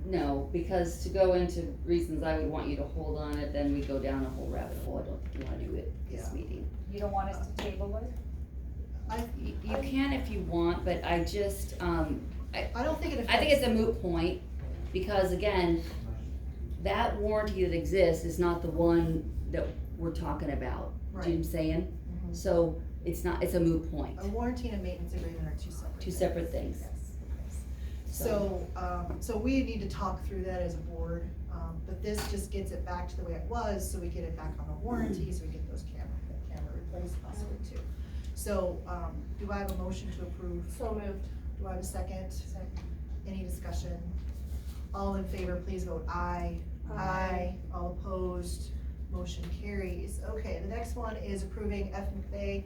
no, because to go into reasons I would want you to hold on it, then we go down a whole rabbit hole. I don't think you wanna do it this Yeah. meeting. You don't want us to table it? You can if you want, but I just, I don't think it affects. I think it's a moot point, because again, that warranty that exists is not the one that we're talking about. Do you know what I'm Right. saying? Mhm. So, it's a moot point. A warranty and a maintenance agreement are Two separate things. Yes. So we need to talk through that as a board, but this just gets it back to the way it was, so we get it back on the warranty, so we get that camera replaced possibly too. So, do I have a motion to approve? So moved. Do I have a second? Any discussion? All in favor, please vote aye. Aye. All opposed, motion carries. Okay, the next one is approving F. McVeigh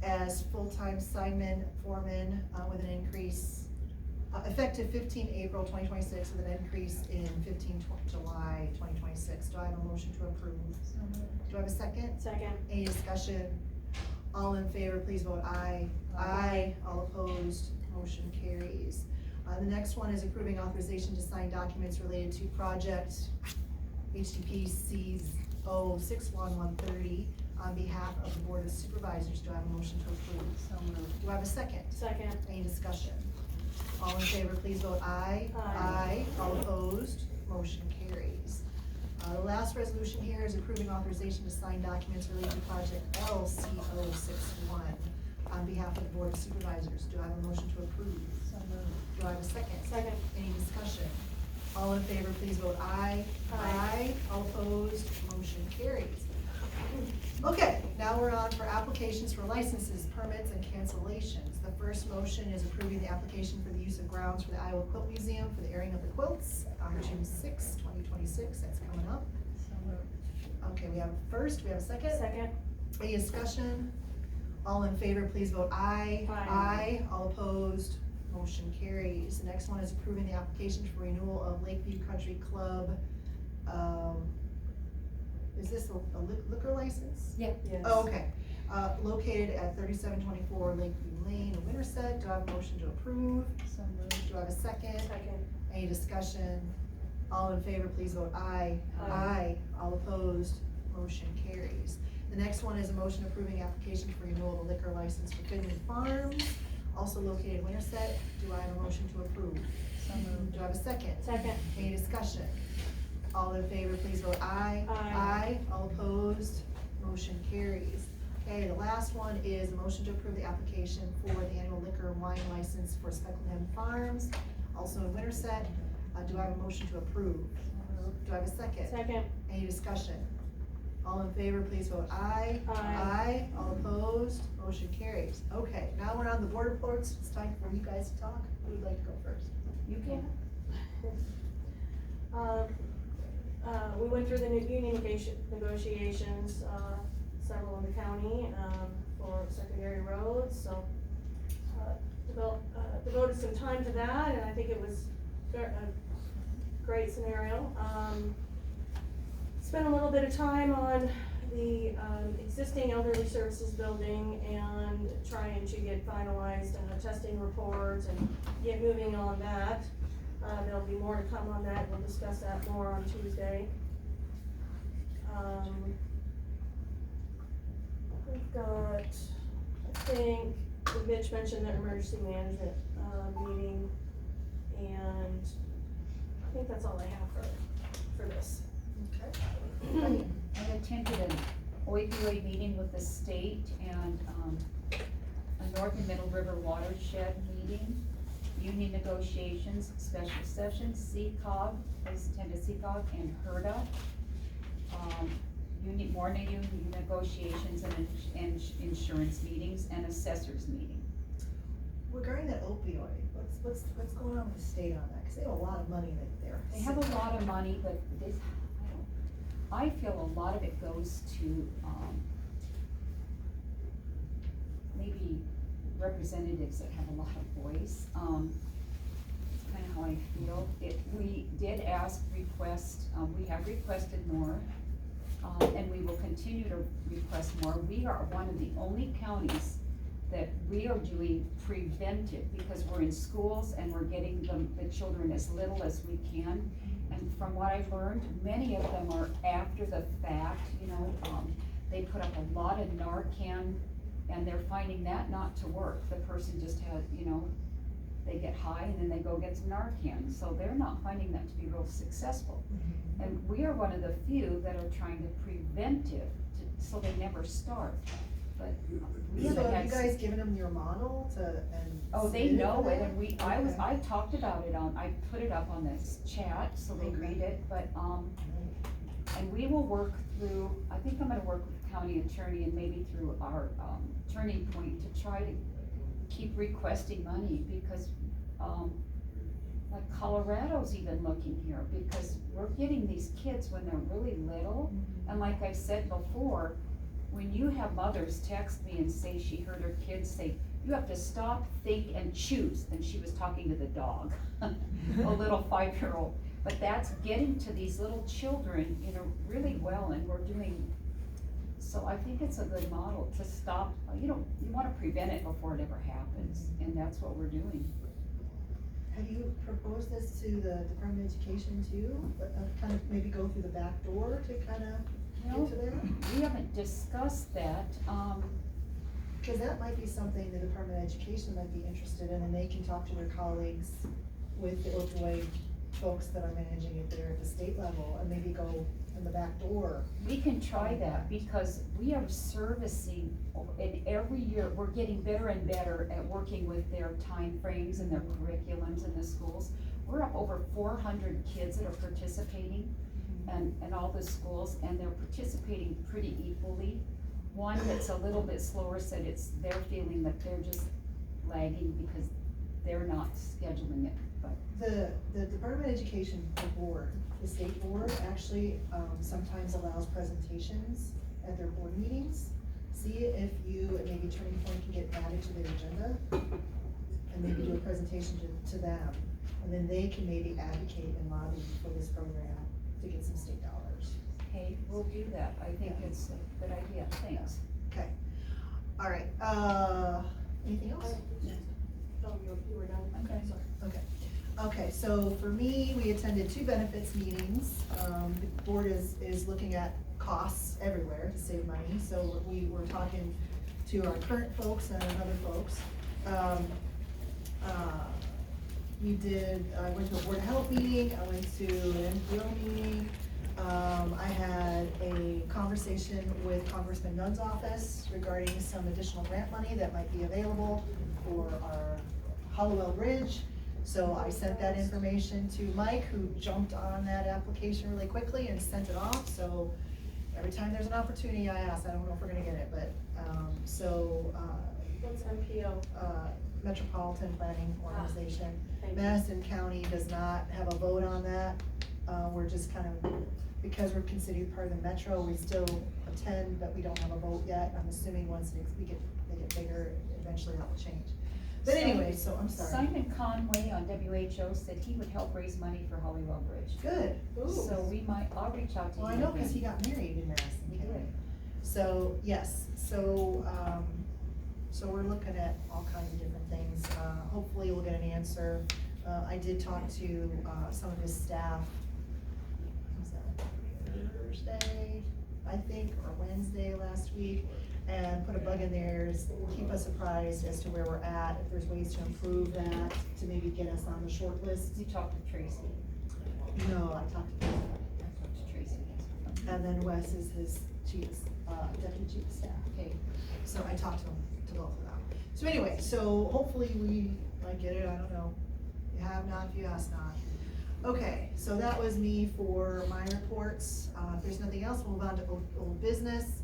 as full-time Signman Foreman, with an increase, effective 15 April 2026, with an increase in 15 July 2026. Do I have a motion to approve? Do I have a second? Second. Any discussion? All in favor, please vote aye. Aye. All opposed, motion carries. The next one is approving authorization to sign documents related to Project HDP-CO61 130 on behalf of the Board of Supervisors. Do I have a motion to approve? So moved. Do I have a second? Second. Any discussion? All in favor, please vote aye. Aye. All opposed, motion carries. The last resolution here is approving authorization to sign documents related to Project L-CO61 on behalf of the Board of Supervisors. Do I have a motion to approve? So moved. Do I have a second? Second. Any discussion? All in favor, please vote aye. Aye. All opposed, motion carries. Okay, now we're on for applications for licenses, permits, and cancellations. The first motion is approving the application for the use of grounds for the Iowa Quilt Museum for the airing of the quilts on June 6, 2026, that's coming up. Okay, we have a first, we have a second? Second. Any discussion? All in favor, please vote aye. Aye. All opposed, motion carries. The next one is approving the application for renewal of Lakeview Country Club. Is this a liquor license? Yeah. Yes. Oh, okay. Located at 3724 Lakeview Lane in Winterset. Do I have a motion to approve? So moved. Do I have a second? Second. Any discussion? All in favor, please vote aye. Aye. All opposed, motion carries. The next one is a motion approving application for renewal of a liquor license for Bevington Farms, also located in Winterset. Do I have a motion to approve? So moved. Do I have a second? Second. Any discussion? All in favor, please vote aye. Aye. All opposed, motion carries. Okay, the last one is a motion to approve the application for the annual liquor and wine license for Speckleham Farms, also in Winterset. Do I have a motion to approve? Do I have a second? Second. Any discussion? All in favor, please vote aye. Aye. All opposed, motion carries. Okay, now we're on the board reports. It's time for you guys to talk. Who would like to go first? You can. We went through the new union negotiations, several in the county, for secondary roads, so, devoted some time to that, and I think it was a great scenario. Spent a little bit of time on the, existing elderly services building and trying to get finalized, testing reports and get moving on that. There'll be more to come on that, we'll discuss that more on Tuesday. We've got, I think, Mitch mentioned the emergency management, meeting, and I think that's all I have for this. Okay. I attended an opioid meeting with the state and, a North and Middle River watershed meeting, union negotiations, special sessions, CCOG, I attended CCOG and HERDA. More union negotiations and insurance meetings and assessors meeting. Regarding that opioid, what's going on with the state on that? Cause they have a lot of money that they're. They have a lot of money, but this, I feel a lot of it goes to, maybe representatives that have a lot of voice. It's kinda how I feel. We did we have requested more, and we will continue to request more. We are one of the only counties that we are doing preventive, because we're in schools and we're getting the children as little as we can. And from what I've learned, many of them are after the fact, they put up a lot of Narcan, and they're finding that not to work. The person just has, they get high and then they go get some Narcan, so they're not finding that to be real successful. And we are one of the few that are trying to preventive, so they never start. But we So haven't have you had. guys given them your model and? Oh, they submitted know for it, that? and I talked about it I put it up on this chat, so they read it, but, and we will work through, I think I'm gonna work with county attorney and maybe through our, turning point to try to keep requesting money, because, like Colorado's even looking here, because we're getting these kids when they're really little, and like I said before, when you have mothers text me and say she heard her kids say, you have to stop, think, and choose, and she was talking to the dog, a little 5-year-old. But that's getting to these little children, really well, and we're doing, so I think it's a good model to stop, you wanna prevent it before it ever happens, and that's what we're doing. Have you proposed this to the Department of Education too? Kind of maybe go through the back door to kind of get to there? We haven't discussed that, Cause that might be something the Department of Education might be interested in, and they can talk to their colleagues with the opioid folks that are managing it there at the state level, and maybe go in the back door. we can try that, because we are servicing, and every year, we're getting better and better at working with their time frames and their curriculums in the schools. we're up over 400 kids that are participating and all the schools, and they're participating pretty equally. One that's a little bit slower said they're feeling that they're just lagging because they're not scheduling it, but. The Department of Education, the board, the state board, actually, sometimes allows presentations at their board meetings. See if you and maybe Turning Point can get added to their agenda, and maybe do a presentation to them. And then they can maybe advocate and lobby for this program to get some state dollars. Okay, we'll do that. I think it's a good idea. Thanks. Okay. All right, anything else? Oh, you were done? Okay. Sorry. Okay. Okay, so for me, we attended 2 benefits meetings. The board is looking at costs everywhere to save money, so we were talking to our current folks and other folks. I went to a Board of Health meeting, I went to an MPO meeting. I had a conversation with Congressman Nunn's office regarding some additional grant money that might be available for our Hollowell Bridge. So I sent that information to Mike, who jumped on that application really quickly and sent it off. So every time there's an opportunity, I ask. I don't know if we're gonna get it, but, What's MPO? Metropolitan Planning Organization. Thank you. Madison County does not have a vote on that. We're just kind of, because we're considered part of the metro, we still attend, but we don't have a vote yet. I'm assuming once they get bigger, eventually that will change. But anyway, so I'm sorry. Simon Conway on WHO said he would help raise money for Hollywell Bridge. Good. So I'll reach out to him. Well, I know, cause he got married in Madison He County. did. So, yes, so we're looking at all kinds of different things. Hopefully we'll get an answer. I did talk to, some of his staff, was that Thursday, I think, or Wednesday last week, and put a bug in theirs, keep us apprised as to where we're at, if there's ways to improve that, to maybe get us on the short list. You talked to Tracy. No, I talked to Tracy. and then Wes is his deputy chief of staff. Okay. So I talked to him, to both of them. So anyway, so hopefully we might get it, I don't know. You have not, if you ask not. Okay, so that was me for my reports. If there's nothing else, we'll move on to old business.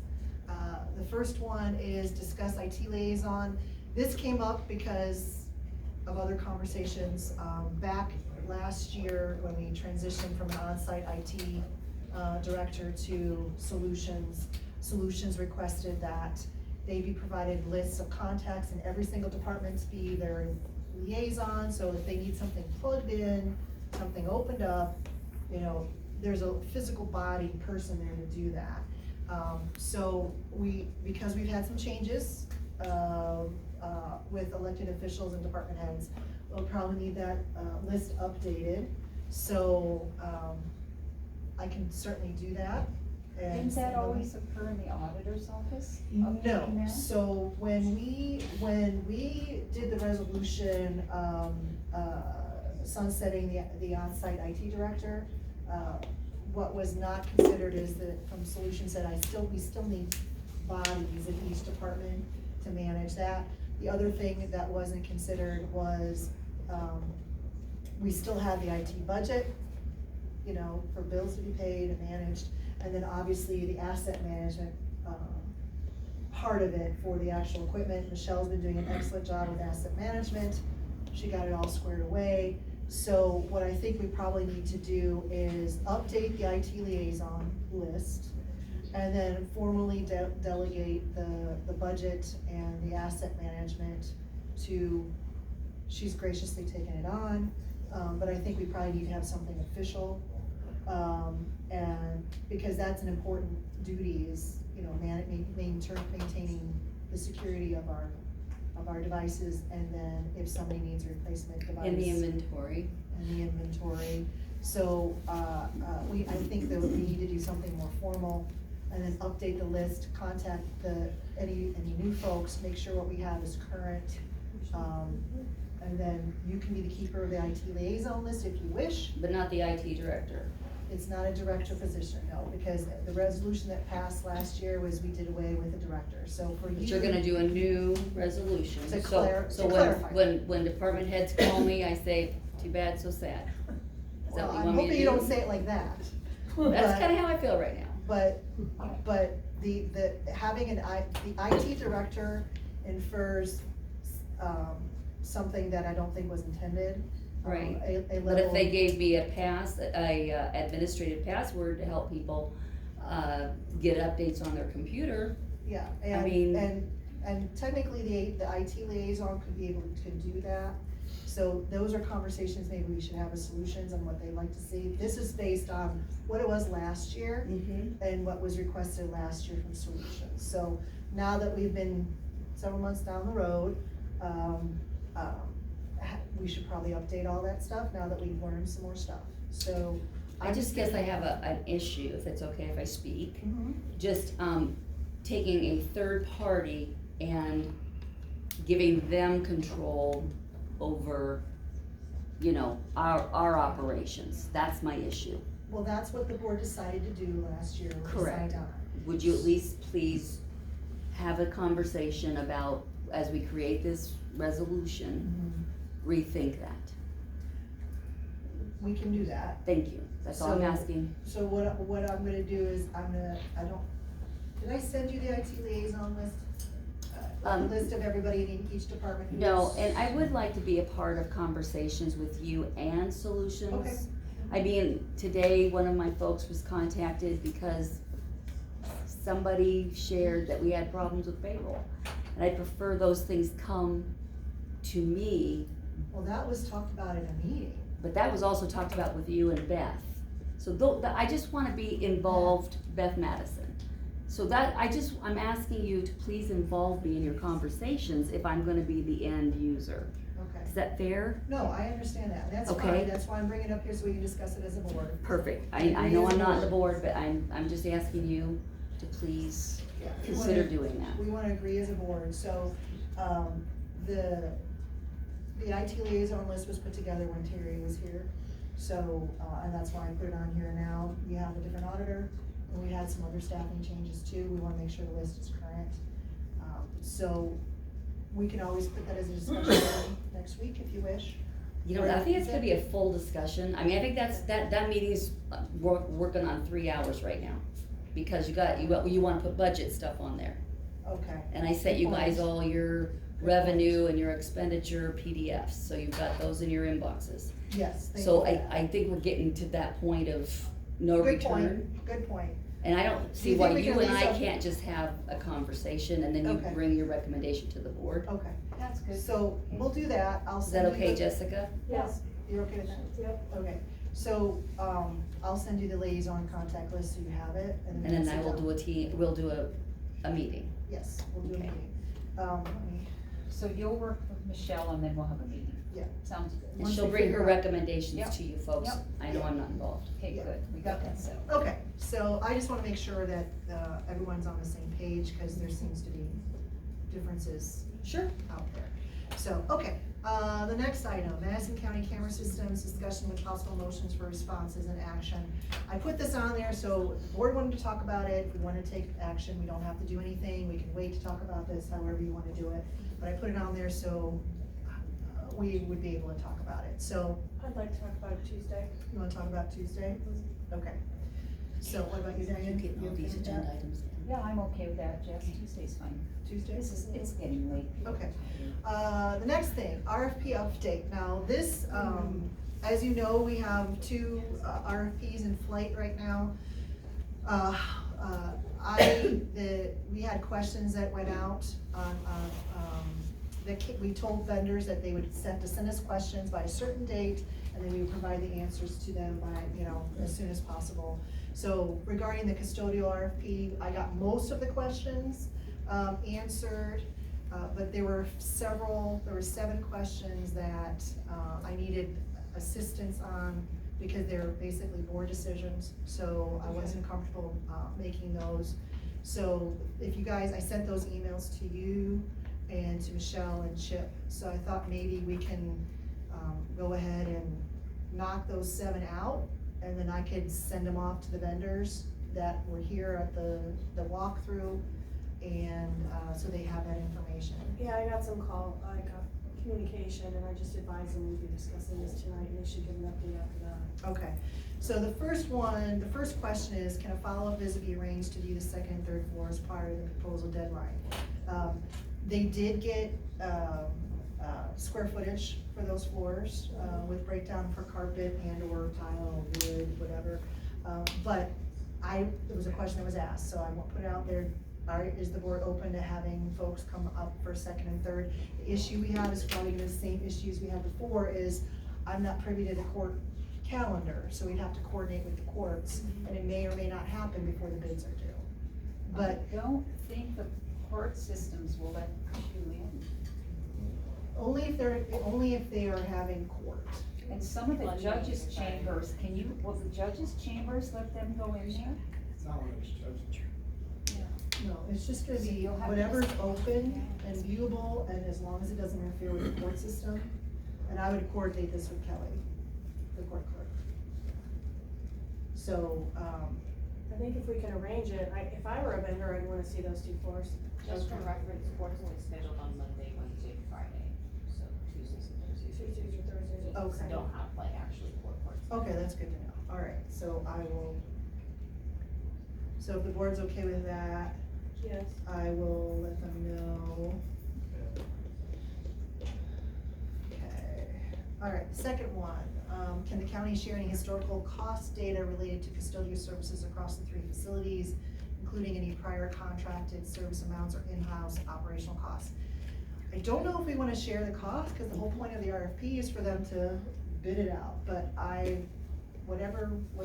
The first one is discuss IT liaison. This came up because of other conversations. Back last year when we transitioned from an on-site IT director to Solutions requested that they be provided lists of contacts in every single department to be their liaison, so if they need something plugged in, something opened up, there's a physical body person there to do that. So because we've had some changes with elected officials and department heads, we'll probably need that list updated. So I can certainly do that. Didn't that always occur in the auditor's office? No, so when we did the resolution, sunsetting the on-site IT director, what was not considered is that from Solutions that we still need bodies in each department to manage that. The other thing that wasn't considered was, we still have the IT budget, for bills to be paid and managed. And then obviously the asset management, part of it for the actual equipment. Michelle's been doing an excellent job with asset management. She got it all squared away. So what I think we probably need to do is update the IT liaison list and then formally delegate the budget and the asset management to, she's graciously taken it on, but I think we probably need to have something official. And because that's an important duty is, maintaining the security of our devices, and then if somebody needs a replacement device. In the inventory. So, I think that we need to do something more formal, and then update the list, contact any new folks, make sure what we have is current. And then you can be the keeper of the IT liaison list if you wish. But not the IT director. It's not a director position, no, because the resolution that passed last year was we did away with the director, so for you. But you're gonna do a new resolution. To So clarify. when department heads call me, I say, Too bad, so sad. Is that Well, what you I'm want me to hoping you don't say it like that. That's But- kinda how I feel right now. But the having the IT director infers, something that I don't think was intended. Right. A But if they level- gave me a administrative password to help people, get updates on their computer, Yeah, I mean- and technically, the IT liaison could be able to do that. So those are conversations maybe we should have as solutions on what they'd like to see. This is based on what it was last year and what was requested last year from Solutions. So now that we've been several months down the road, we should probably update all that stuff now that we've learned some more stuff, so. I just guess I have an issue, if it's okay if I speak. Mhm. Just, taking a third party and giving them control over, you know, our operations, that's my issue. Well, that's what the board decided to do last year. We Correct. decided on it. Would you at least please have a conversation about, as we create this resolution, rethink that? We can do that. Thank you, that's all I'm So- asking. So what I'm gonna do is, did I send you the IT liaison list? A list of everybody in each department? No, and I would like to be a part of conversations with you and Solutions. Okay. I mean, today, one of my folks was contacted because somebody shared that we had problems with payroll. And I prefer those things come to me, Well, that was talked about in a meeting. but that was also talked about with you and Beth. So I just wanna be involved, Beth Madison. So I'm asking you to please involve me in your conversations if I'm gonna be the end user. Okay. Is that fair? No, I understand that, that's Okay. fine, that's why I'm bringing it up here so we can discuss it as a board. Perfect. I know I'm not on the board, but I'm just asking you to please Yeah, we consider wanna- doing that. We wanna agree as a board, so, the IT liaison list was put together when Terry was here. So, and that's why I put it on here now. We have a different auditor, and we had some other staffing changes too. We wanna make sure the list is current. So, we can always put that as a discussion next week if you wish. You know, I think it's gonna be a full discussion. I mean, I think that meeting's working on 3 hours right now. Because you wanna put budget stuff on there. Okay. And I sent you guys all your revenue and your expenditure PDFs, so you've got those in your inboxes. Yes, thank you So for that. I think we're getting to that point of no Good point, return. good point. And I don't Do see you why think we you can and I at least can't just have a conversation and then you Okay. bring your recommendation to the board. Okay, That's good. so we'll do that. I'll Is send that you okay, the- Jessica? Yes. You're okay with that? Yep. Okay, so, I'll send you the liaison contact list so you have it, and then. And then I we'll will sit down. we'll do a meeting. Yes, we'll do a Okay. meeting. Let me, So you'll work with Michelle and then we'll have a meeting. Yeah. Sounds good. And Once she'll we bring her figure out- recommendations Yep. to you folks. Yep. I know I'm not involved. Okay, Yeah. good. We got that settled. okay, so I just wanna make sure that, everyone's on the same page, cause there seems to be differences Sure. out there. So, okay, the next item, Madison County Camera Systems, discussion with possible motions for responses and action. I put this on there, so the board wanted to talk about it, if we wanna take action, we don't have to do anything, we can wait to talk about this, however you wanna do it. But I put it on there so, we would be able to talk about it, so, I'd like to talk about it Tuesday. you wanna talk about Tuesday? Okay. So what about you, Diane? You getting You all okay these with that? agenda items? Yeah, I'm okay with that, Jess. Tuesday's fine. Tuesday? It's getting late. Okay. The next thing, RFP update. Now, this, as you know, we have two RFPs in flight right now. We had questions that went out on, we told vendors that they would send us questions by a certain date, and then we would provide the answers to them by, as soon as possible. So regarding the custodial RFP, I got most of the questions answered, but there were 7 questions that I needed assistance on because they're basically board decisions, so I wasn't comfortable making those. So if you guys, I sent those emails to you and to Michelle and Chip, so I thought maybe we can go ahead and knock those 7 out, and then I could send them off to the vendors that were here at the walkthrough, and so they have that information. Yeah, I got some communication, and I just advised them we'd be discussing this tonight, and they should give an update after that. Okay, so the first question is, can a follow-up visit be arranged to view the second and third floors prior to the proposal deadline? They did get, square footage for those floors, with breakdown for carpet and or tile, wood, whatever. But it was a question that was asked, so I won't put it out there. Is the board open to having folks come up for second and third? The issue we have is probably the same issues we had before, is I'm not privy to the court calendar, so we'd have to coordinate with the courts, and it may or may not happen before the bids are due. But I don't think the court systems will let you in. only if they are having court. And some of the judges' chambers, will the judges' chambers let them go in there? No, it's just gonna So be you'll have to whatever's just- open and viewable, and as long as it doesn't interfere with the court system. And I would coordinate this with Kelly, the court clerk. So, I think if we can arrange it, if I were a vendor, I'd wanna see those two floors. Just for reference, court is only scheduled on Monday, Wednesday, Friday, so Tuesdays and Thursdays. Tuesdays or Thursdays. Okay. Don't have like actually courts. okay, that's good to know. All right, so so if the board's okay with that, Yes. I will let them know. Okay, all right, second one, can the county share any historical cost data related to custodial services across the 3 facilities, including any prior contracted service amounts or in-house operational costs? I don't know if we wanna share the cost, cause the whole point of the RFP is for them to bid it out, but what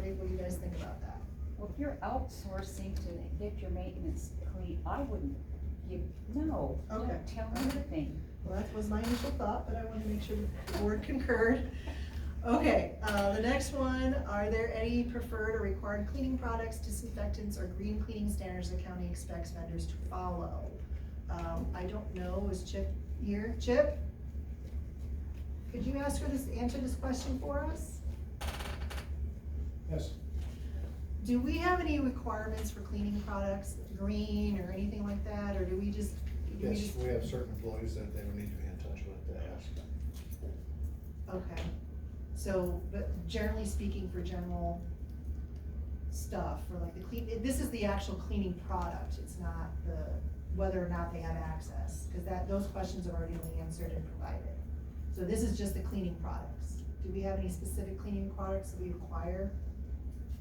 do you guys think about that? Well, if you're outsourcing to get your maintenance clean, I wouldn't no, Okay. don't tell me anything. Well, that was my initial thought, but I wanted to make sure the board concurred. Okay, the next one, are there any preferred or required cleaning products, disinfectants, or green cleaning standards the county expects vendors to follow? I don't know, is Chip here? Chip? Could you answer this question for us? Yes. Do we have any requirements for cleaning products, green or anything like that, or do we just? Yes, we have certain employees that they would need to be in touch with to ask. Okay, so, but generally speaking, for general stuff, for like the this is the actual cleaning product, it's not whether or not they have access, cause those questions have already been answered and provided. So this is just the cleaning products. Do we have any specific cleaning products that we require?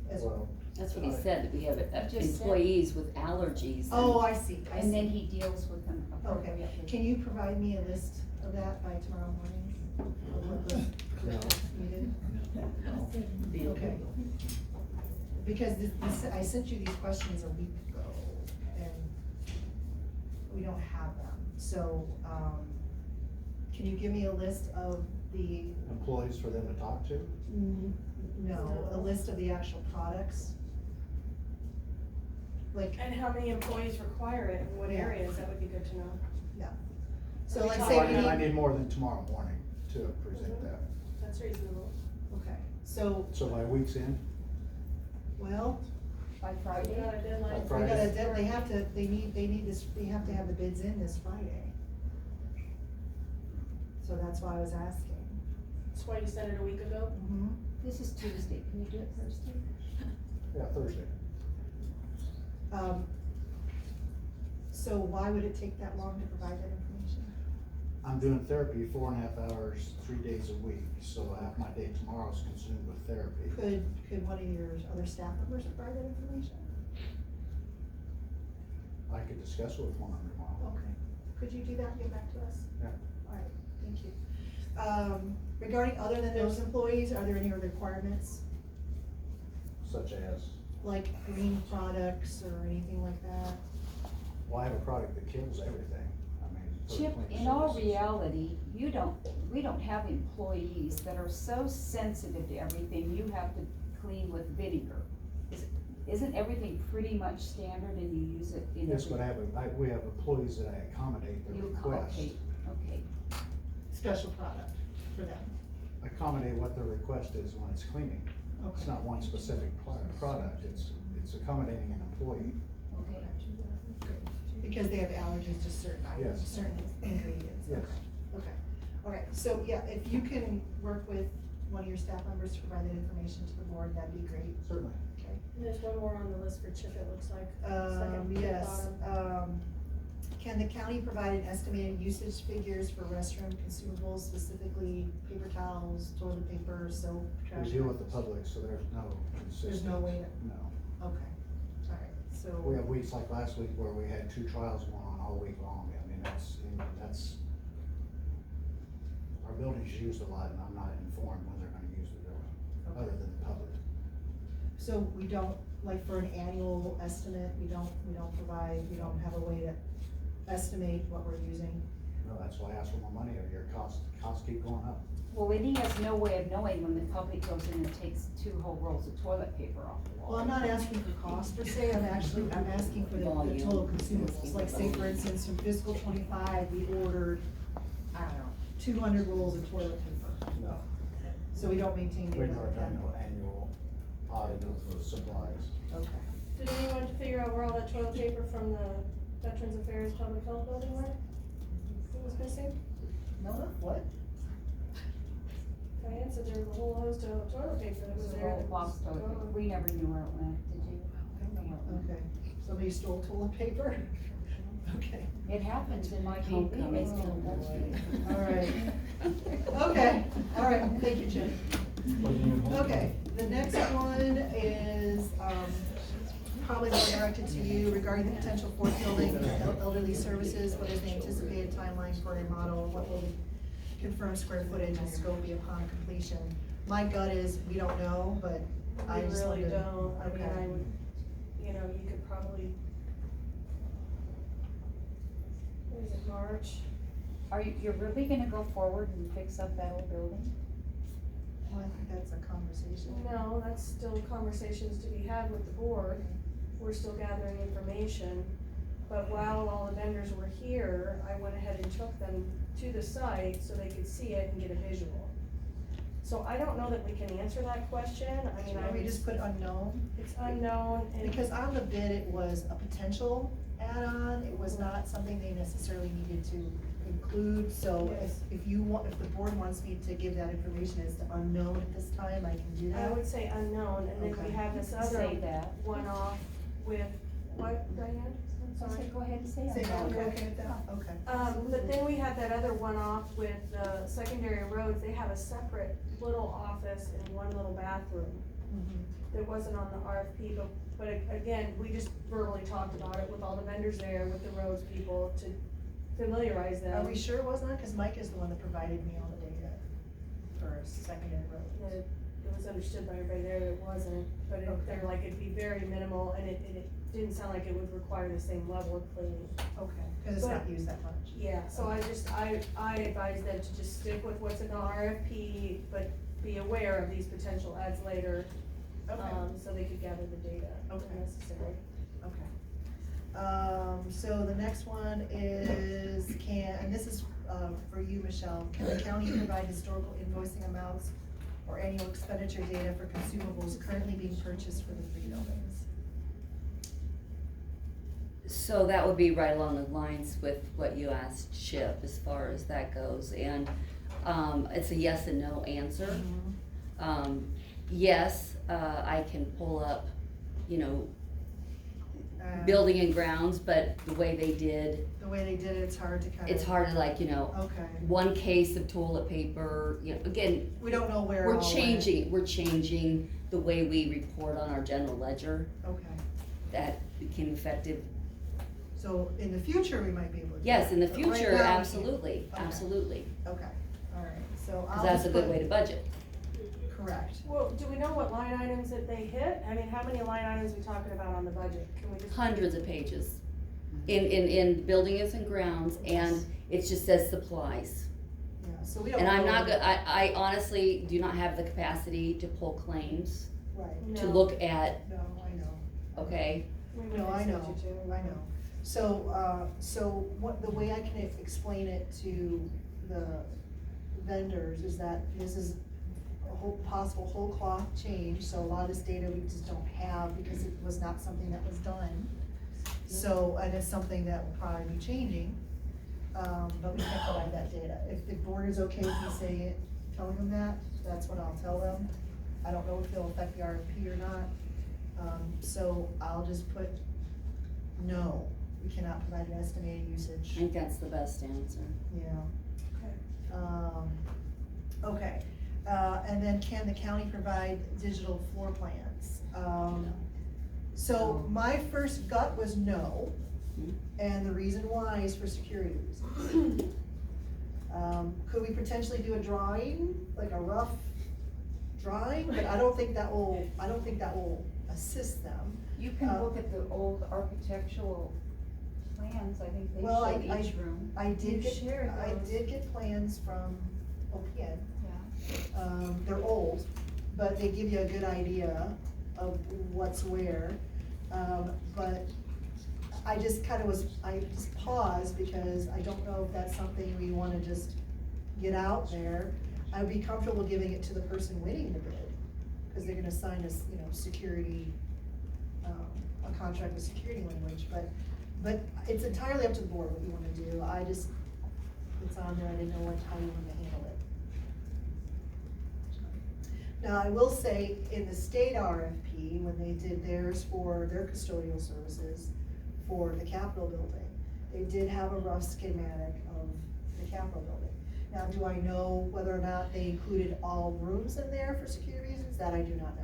Well, That's what he said, that we have just said- employees with allergies. Oh, I see, I And then see. he deals with them Okay, appropriately. can you provide me a list of that by tomorrow morning? Of what the list needed? Okay. Because I sent you these questions a week ago, and we don't have them, so, can you give me a list of the, employees for them to talk to? no, a list of the actual products? Like, And how many employees require it, in what Yeah. areas, that would be good to know. so we like talking say we I need, need more than tomorrow morning to present that. That's reasonable. okay, so, So by week's end? well, By We Friday? got a deadline. By for we Friday. gotta, they need this, they have to have the bids in this Friday. So that's why I was asking. That's why you sent it a week ago? Mm-hmm. This is Tuesday, can you do it Thursday? Yeah, Thursday. So why would it take that long to provide that information? I'm doing therapy 4.5 hours, 3 days a week, so half my day tomorrow is consumed with therapy. Could one of your other staff members provide that information? I could discuss it with one of them tomorrow. Okay, could you do that and get back to us? Yeah. Alright, thank you. Regarding other than those employees, are there any other requirements, Such as, like green products or anything like that? well, I have a product that kills everything. I mean. for Chip, cleaning in all services. reality, we don't have employees that are so sensitive to everything, you have to clean with vinegar. Isn't everything pretty much standard and you use it in Yes, but every? we have employees that I accommodate their You- request. Okay, Special product for them? Accommodate what their request is when it's cleaning. It's Okay. not one specific product, it's accommodating an employee. okay. Because they have allergies to certain items, Yes. certain ingredients? Yes. Okay, Okay, so yeah, if you can work with one of your staff members to provide that information to the board, that'd be great. Certainly. Okay. And there's one more on the list for Chip, it looks like. Second from the Yes, bottom. can the county provide an estimated usage figures for restroom consumables, specifically paper towels, toilet paper, soap, trash? We deal with the bags? public, so there's no consistent. There's no way to, No. okay, alright, so. We have weeks like last week where we had 2 trials going on all week long. I mean, that's, our building's used a lot and I'm not informed when they're gonna use the building, other than the public. So we don't, like for an annual estimate, we don't have a way to estimate what we're using? No, that's why I asked for more money every year. Costs keep going up. Well, Wendy has no way of knowing when the public goes in and takes 2 whole rolls of toilet paper off the wall. Well, I'm not asking for cost per se, I'm asking for the total consumables. Like say for instance, from fiscal 25, we ordered, I don't know, 200 rolls of toilet paper. No. So we don't maintain We data never like that? done no annual audit of the supplies. Okay. Did anyone figure out where all that toilet paper from the Veterans Affairs Public Health Building went? It was missing? No, what? Diane said there was a whole host of toilet paper that was It was a there. roll that of box was toilet paper. gone. We never knew where it went, did you? I don't know where it went. Okay, somebody stole toilet paper? Okay. It happens in my Homecoming. building. Alright. Okay, alright, thank you, Jim. Okay, the next one is, probably more directed to you regarding the potential fourth building, elderly services. What is the anticipated timeline for a remodel? What will the confirmed square footage and scope be upon completion? My gut is, we don't know, but I We just really wanted to- don't, I mean, okay. I would, you know, you could probably. What is it, March? You're really gonna go forward and fix up that old building? Well, I think that's a conversation. No, that's still conversations to be had with the board. We're still gathering information. But while all the vendors were here, I went ahead and took them to the site so they could see it and get a visual. So I don't know that we can answer that question. I mean, Why don't we just put unknown? It's unknown and. Because on the bid, it was a potential add-on, it was not something they necessarily needed to include, so Yes. if you want, if the board wants me to give that information as to unknown at this time, I can do I that. would say unknown, and then Okay. we have this You other say that. one-off with, what, Diane? I said, go ahead and say Say that, Okay. you're okay with that? Okay. But then we have that other one-off with the secondary roads, they have a separate little office and one little bathroom. Mhm. That wasn't on the RFP, but again, we just verbally talked about it with all the vendors there, with the roads people, to familiarize them. Are we sure it was not? Cause Mike is the one that provided me all the data for secondary road. It was understood by everybody there that it wasn't, but they're like, it'd be very minimal, and it didn't sound like it would require the same level of cleaning. Okay, cause it's not used that much. Yeah, so I advise them to just stick with what's in the RFP, but be aware of these potential adds later, Okay. so they could gather the data if Okay. necessary. Okay. So the next one is and this is, for you, Michelle, can the county provide historical invoicing amounts or annual expenditure data for consumables currently being purchased for the 3 buildings? So that would be right along the lines with what you asked Chip as far as that goes, and, it's a yes and no answer. Yes, I can pull up, you know, building and grounds, but the way they did, The way they did it, it's hard to kind of. it's hard to like, you know, Okay. one case of toilet paper, you know, again, We don't know where it we're all went. changing the way we report on our general ledger. Okay, That became effective. so in the future, we might be able to. do Yes, in the that, but right future, now, we can't. absolutely, Okay. absolutely, Okay, all right, so I'll cause that's just a good put- way to budget. Correct. Well, do we know what line items that they hit? I mean, how many line items are we talking about on the budget? Can we just? Hundreds of pages in buildings and grounds, and it just says supplies. Yeah, so we don't. And I'm know- not I honestly do not have the capacity to pull claims, Right. to No. look at, No, I know. okay? We would No, I research know, it too. I know. So what, the way I can explain it to the vendors is that this is a whole, possible whole cloth change, so a lot of this data we just don't have because it was not something that was done. So, and it's something that will probably be changing. but we can't provide that data. If the board is okay with me saying it, telling them that, that's what I'll tell them. I don't know if it'll affect the RFP or not, so I'll just put no, we cannot provide an estimated I usage. think that's the best answer. Yeah. Okay, and then can the county provide digital floor plans? So my first gut was no, and the reason why is for security reasons. Could we potentially do a drawing, like a rough drawing, but I don't think that will assist them. You can look at the old architectural plans, I think they Well, show each room. I did You shared those. get plans from OPN. Yeah. They're old, but they give you a good idea of what's where. But I just paused because I don't know if that's something we wanna just get out there. I would be comfortable giving it to the person winning the bid, cause they're gonna sign us, security, a contract with security language, but it's entirely up to the board what you wanna do. It's on there, I didn't know how you wanted to handle it. Now, I will say, in the state RFP, when they did theirs for their custodial services for the Capitol building, they did have a rough schematic of the Capitol building. Now, do I know whether or not they included all rooms in there for security reasons? That I do not know.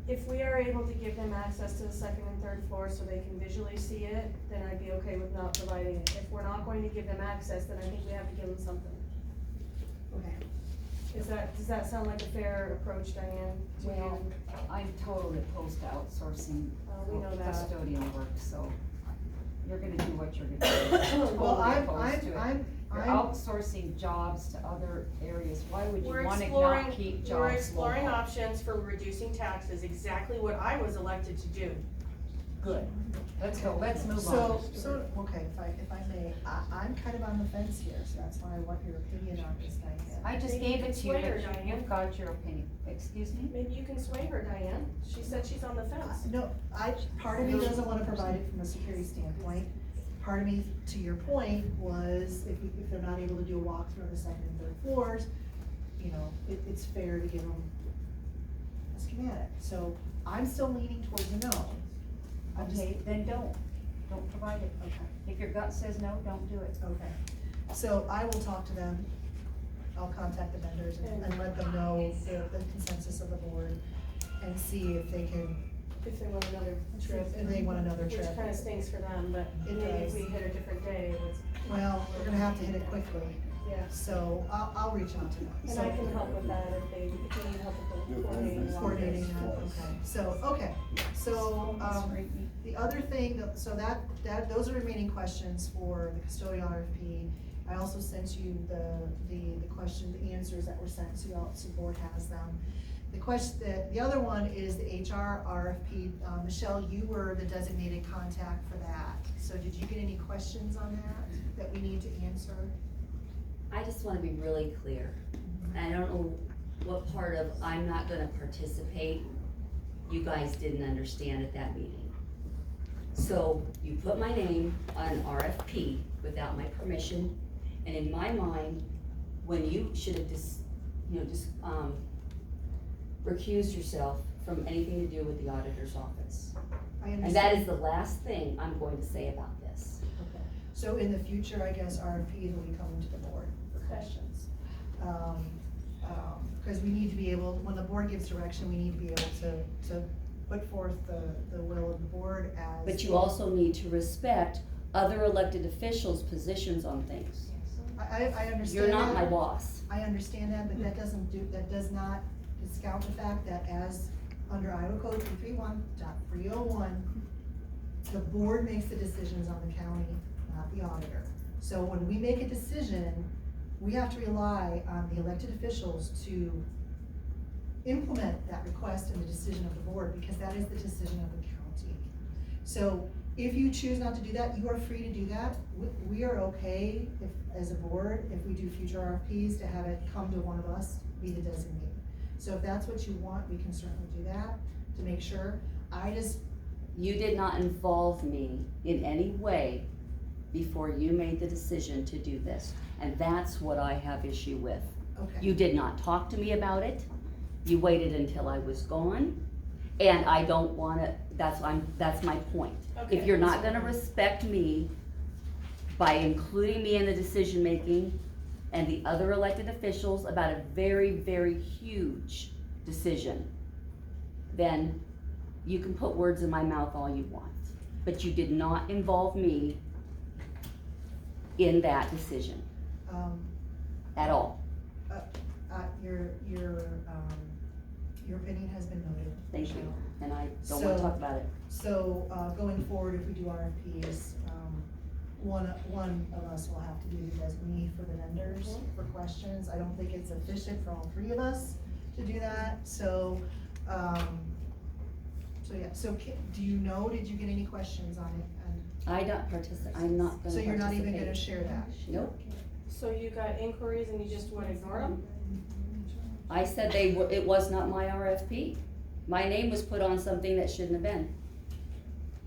If we are able to give them access to the second and third floor so they can visually see it, then I'd be okay with not providing it. If we're not going to give them access, then I think we have to give them something. Okay. Does that sound like a fair approach, Diane? to you? Well, I'm totally opposed to outsourcing we know that. custodial work, so you're gonna do what you're gonna do. Well, Totally opposed to it. I'm You're outsourcing jobs to other areas, why would you We're wanna exploring, not keep jobs local? we're exploring options for reducing taxes, exactly what I was elected to do. Good, let's go, let's move So, on. okay, if I may, I'm kind of on the fence here, so that's why I want your opinion on this, Diane. I just Maybe gave you it can to you, sway her, but Diane. you've got your opinion, excuse me? Maybe you can sway her, Diane. She said she's on the fence. No, part of me doesn't wanna provide it from a security standpoint. Part of me, to your point, was if they're not able to do a walkthrough of the second and third floors, it's fair to give them a schematic. So I'm still leaning towards a no. I'm just, Okay, then don't provide it. okay, If your gut says no, don't do it. okay. So I will talk to them. I'll contact the vendors and let them know the consensus of the board and see if they can, If they want another trip. if they want another trip. Which kinda stinks for them, but It maybe if does. we hit a different day, it's, Well, we're gonna have to hit it quickly, yeah. so I'll reach out to them. And I can help with that if they need help with the coordinating. Coordinating that, okay, so, the other thing, those are remaining questions for the custodial RFP. I also sent you the answers that were sent to y'all, so the board has them. The other one is the HR RFP. Michelle, you were the designated contact for that, so did you get any questions on that we need to answer? I just wanna be really clear. I don't know what part of I'm not gonna participate you guys didn't understand at that meeting. So you put my name on an RFP without my permission, and in my mind, when you should have recused yourself from anything to do with the auditor's office. I understand. And that is the last thing I'm going to say about this. Okay, so in the future, I guess RFPs will be coming to the board for questions. Cause we need to be able, when the board gives direction, we need to be able to put forth the will of the board as. But you also need to respect other elected officials' positions on things. I understand You're not that. my boss. I understand that, but that does not discount the fact that as under Iowa Code 331.301, the board makes the decisions on the county, not the auditor. So when we make a decision, we have to rely on the elected officials to implement that request and the decision of the board, because that is the decision of the county. So if you choose not to do that, you are free to do that. We are okay, as a board, if we do future RFPs, to have it come to one of us, be the designee. So if that's what you want, we can certainly do that, to make sure. You did not involve me in any way before you made the decision to do this. And that's what I have issue with. Okay. You did not talk to me about it. You waited until I was gone. And I don't wanna, that's my point. Okay, If you're not so- gonna respect me by including me in the decision-making and the other elected officials about a very, very huge decision, then you can put words in my mouth all you want. But you did not involve me in that decision at all. Your opinion has been noted. Thank you, Michelle. and I don't wanna talk about it. So, going forward, if we do RFPs, one of us will have to be the designee for the vendors for questions. I don't think it's efficient for all three of us to do that, so, do you know, did you get any questions on it? I don't participate, I'm not gonna So you're not even gonna participate. share that? Nope. So you got inquiries and you just wanna ignore them? I said it was not my RFP. My name was put on something that shouldn't have been.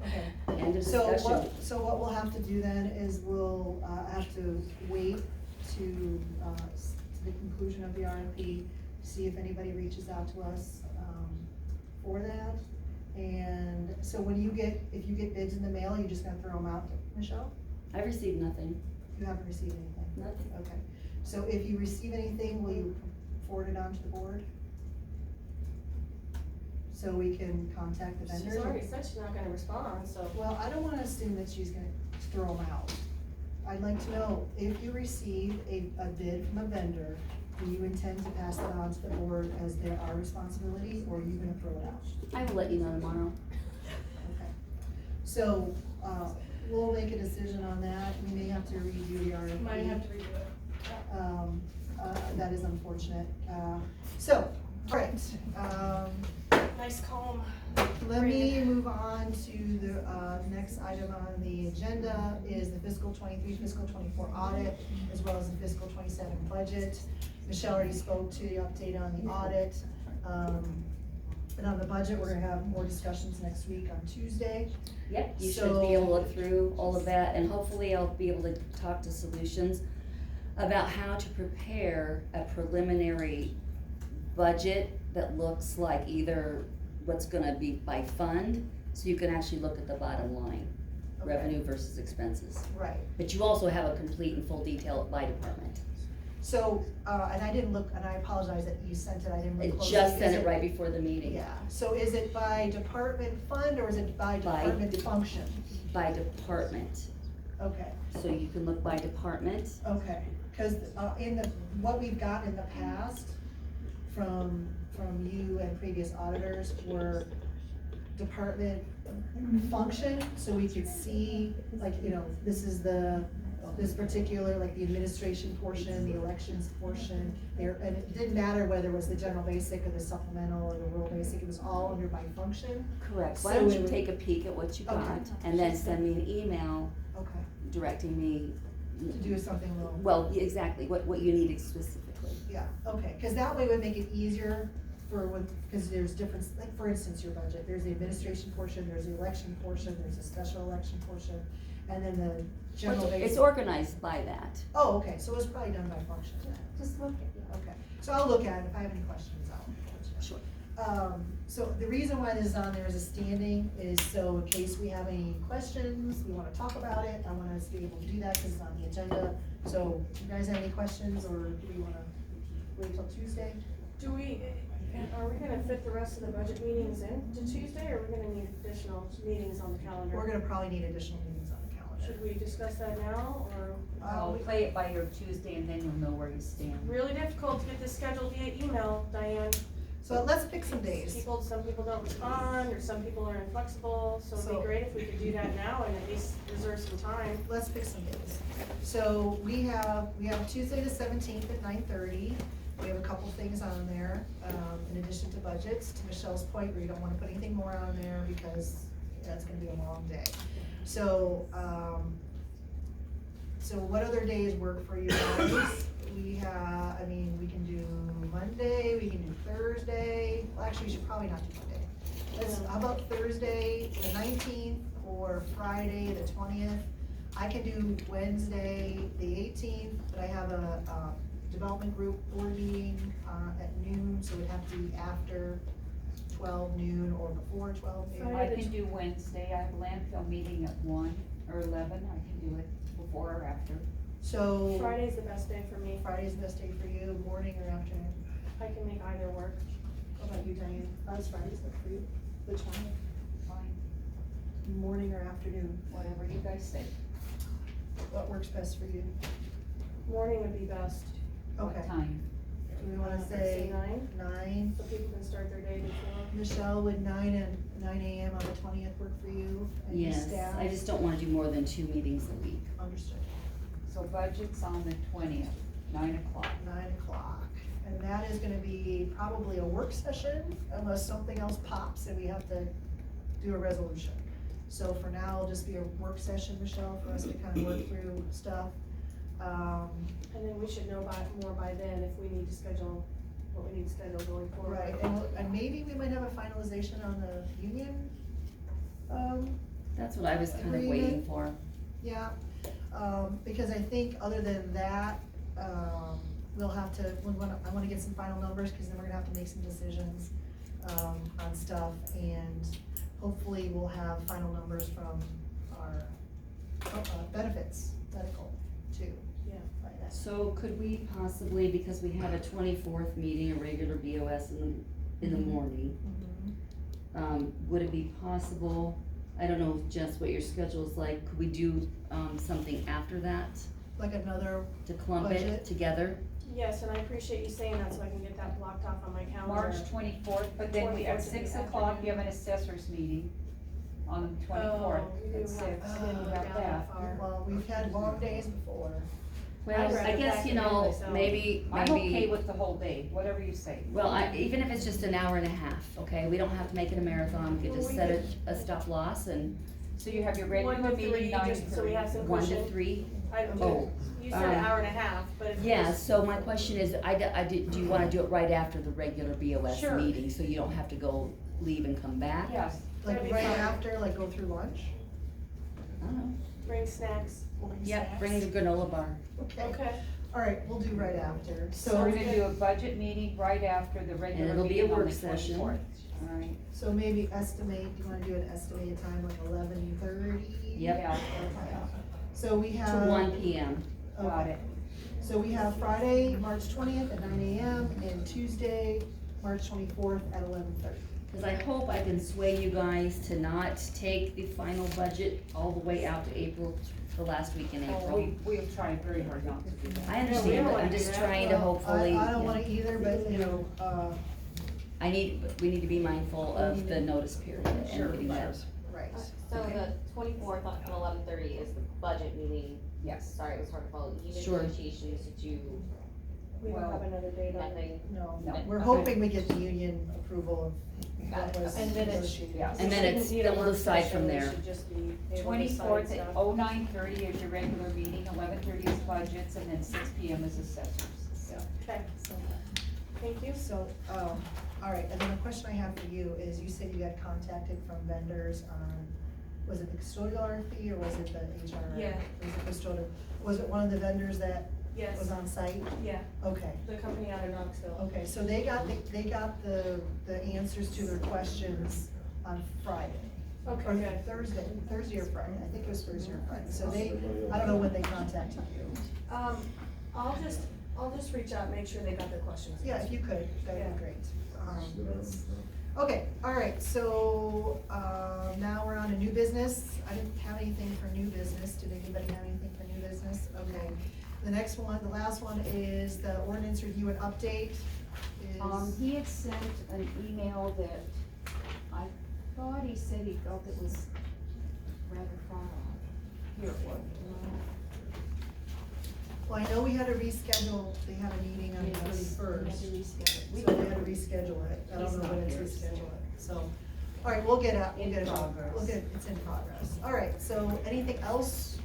Okay. End of So discussion. what we'll have to do then is we'll, have to wait to the conclusion of the RFP, see if anybody reaches out to us, for that. And so if you get bids in the mail, you're just gonna throw them out, Michelle? I received nothing. You haven't received anything? Nothing. Okay. So if you receive anything, will you forward it on to the board? So we can contact the vendors? She's already said she's not gonna respond, so. Well, I don't wanna assume that she's gonna throw them out. I'd like to know, if you receive a bid from a vendor, do you intend to pass it on to the board as our responsibility, or are you gonna throw it out? I will let you know tomorrow. Okay. So, we'll make a decision on that. We may have to redo the RFP. Might have to redo it. That is unfortunate. So, all right, Nice calm. let me move on to the, next item on the agenda is the fiscal 23, fiscal 24 audit, as well as the fiscal 27 budget. Michelle already spoke to the update on the audit. And on the budget, we're gonna have more discussions next week on Tuesday. Yep, you should be able to look through all of that, and hopefully I'll be able to talk to Solutions about how to prepare a preliminary budget that looks like either what's gonna be by fund, so you can actually look at the bottom line, Okay. revenue versus expenses. Right. But you also have a complete and full detail by department. So, and I didn't look, and I apologize that you sent it, I didn't I look closely. just sent Is it right before the meeting. Yeah, so is it by department fund, or is it by department function? By department, Okay, so you can look by department. okay, cause, what we've got in the past from you and previous auditors were department function, so we could see, like, this is this particular, like the administration portion, the elections portion, and it didn't matter whether it was the general basic or the supplemental or the rural basic, it was all under by function. Correct. Why So don't it you would- take a peek at what you Okay. got, and then send me an email Okay, directing me, to do something a little. well, yeah, exactly, what you need specifically. Yeah, okay, cause that way would make it easier cause there's different, like, for instance, your budget, there's the administration portion, there's the election portion, there's a special election portion, and then the general It's basic. organized by that. Oh, okay, so it's probably done by function then. Just look at it. Okay, so I'll look at it, if I have any questions, I'll let you know. Sure. So the reason why this is on there as a standing is so in case we have any questions, we wanna talk about it, I want us to be able to do that, cause it's on the agenda. So, do you guys have any questions, or do we wanna wait till Tuesday? Are we gonna fit the rest of the budget meetings in to Tuesday, or are we gonna need additional meetings on the calendar? We're gonna probably need additional meetings on the calendar. Should we discuss that now, or? I'll play it by your Tuesday and then you'll know where you stand. Really difficult to get this scheduled via email, Diane. So let's pick some days. Some people don't respond, or some people are inflexible, so it'd be great if we could do that now and at least reserve some time. Let's pick some days. So we have Tuesday the 17th at 9:30. We have a couple things on there, in addition to budgets. To Michelle's point, where you don't wanna put anything more on there because that's gonna be a long day. So, so what other days work for you guys? We can do Monday, we can do Thursday. Well, actually, we should probably not do Monday. How about Thursday, the 19th, or Friday, the 20th? I can do Wednesday, the 18th, but I have a development group board meeting, at noon, so it'd have to be after 12 noon or before 12 noon. I can do Wednesday, I have a landfill meeting at 1 or 11, I can do it before or after. So. Friday's the best day for me. Friday's the best day for you, morning or afternoon? I can make either work. How about you, Diane? How's Friday's good for you? Which one? Fine, Morning or afternoon? whatever you guys say. What works best for you? Morning would be best. Okay. What time? Do we wanna say 9? 9? So people can start their day before. Michelle, would 9 AM on the 20th work for you? And your Yes, staff? I just don't wanna do more than 2 meetings a week. Understood. So budget's on the 20th, 9 o'clock. 9 o'clock. And that is gonna be probably a work session unless something else pops and we have to do a resolution. So for now, it'll just be a work session, Michelle, for us to kind of work through stuff. And then we should know more by then if we need to schedule, what we need to schedule going forward. Right, and maybe we might have a finalization on the union. That's what I was kind of Agreement. waiting for. Yeah, because I think other than that, we'll have to, I wanna get some final numbers, cause then we're gonna have to make some decisions, on stuff, and hopefully we'll have final numbers from our, benefits, medical, too. Yeah. By then. So could we possibly, because we have a 24th meeting, a regular BOS in the morning, would it be possible, I don't know, Jess, what your schedule's like, could we do, something after that Like another to clump budget? it together? Yes, and I appreciate you saying that so I can get that blocked off on my calendar. March 24th, but then we, at 6 o'clock, you have an assessors meeting on the 24th we do at 6, have- then you have that. Well, we've had long days before. Well, I'd rather I guess, back you it in know, myself. maybe, I'm okay maybe, with the whole day, whatever you say. well, even if it's just an hour and a half, okay, we don't have to make it a marathon, we could Well, just we set could- a stop loss and So you have your 1 regular to 3, meeting, 9 to just so we 3. have some 1 cushion. to 3. Oh. You said an hour and a half, but if. Yeah, so my question is, do you wanna do it right after the regular BOS Sure. meeting, so you don't have to go, leave and come back? Yes, Like That'd be right fine. after, like go through lunch? I don't know. Bring snacks. Yep, bring the granola bar. Okay, Okay. alright, we'll do right after, so we're gonna do a budget meeting right after the regular it'll be a meeting on work the session. 24th. All right. So maybe estimate, do you wanna do an estimated time, like 11:30? Yep. Yeah, So we To have. 1 PM. got Okay. it. So we have Friday, March 20th at 9 AM, and Tuesday, March 24th at 11:30. Cause I hope I can sway you guys to not take the final budget all the way out to April, the last week in Oh, April. we've tried very hard not to do that. I understand, but I'm just trying to hopefully. I don't wanna either, but, you know, we need to be mindful of the notice period Sure, and getting that. right. So the 24th at 11:30 is the budget meeting. Yes. Sorry, it was hard to follow. Union Sure. negotiations, did you, We don't Well, have another date on it. nothing? No, No. we're hoping we get the union approval of Got what it. was And then it's- negotiated. Yeah. And then it's, then we'll decide from there. 24th at 09:30 is your regular meeting, 11:30 is budgets, and then 6 PM is assessors. Okay, thank you. So, all right, and then a question I have for you is, you said you got contacted from vendors on, was it the custodial RFP or was it the HR? Yeah. Was it custodial, was it one of the vendors that Yes, was on site? yeah, Okay, the company out of Knoxville. okay, so they got the answers to their questions on Friday. Okay, Or good. Thursday or Friday, I think it was Thursday or Friday, so I don't know when they contacted you. I'll just reach out and make sure they got their questions. Yeah, if you could, that would Yeah. be great. Okay, all right, so, now we're on to new business. I didn't have anything for new business. Did anybody have anything for new business? Okay. The next one, the last one is the ordinance review and update is. He had sent an email that I thought he said he felt it was rather far off. Here it was. Well, I know we had to reschedule, they had a meeting on the We had to 31st. reschedule. So we had to reschedule it. I don't know when it's rescheduled, so. All right, we'll get it, In progress. it's in progress. All right, so anything else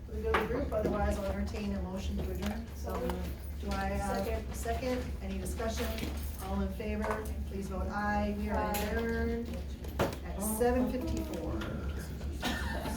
for the good of the group? Otherwise, I'll entertain a motion to adjourn. So, do I have a second? Any discussion? All in favor, please vote aye. We are adjourned at 7:54.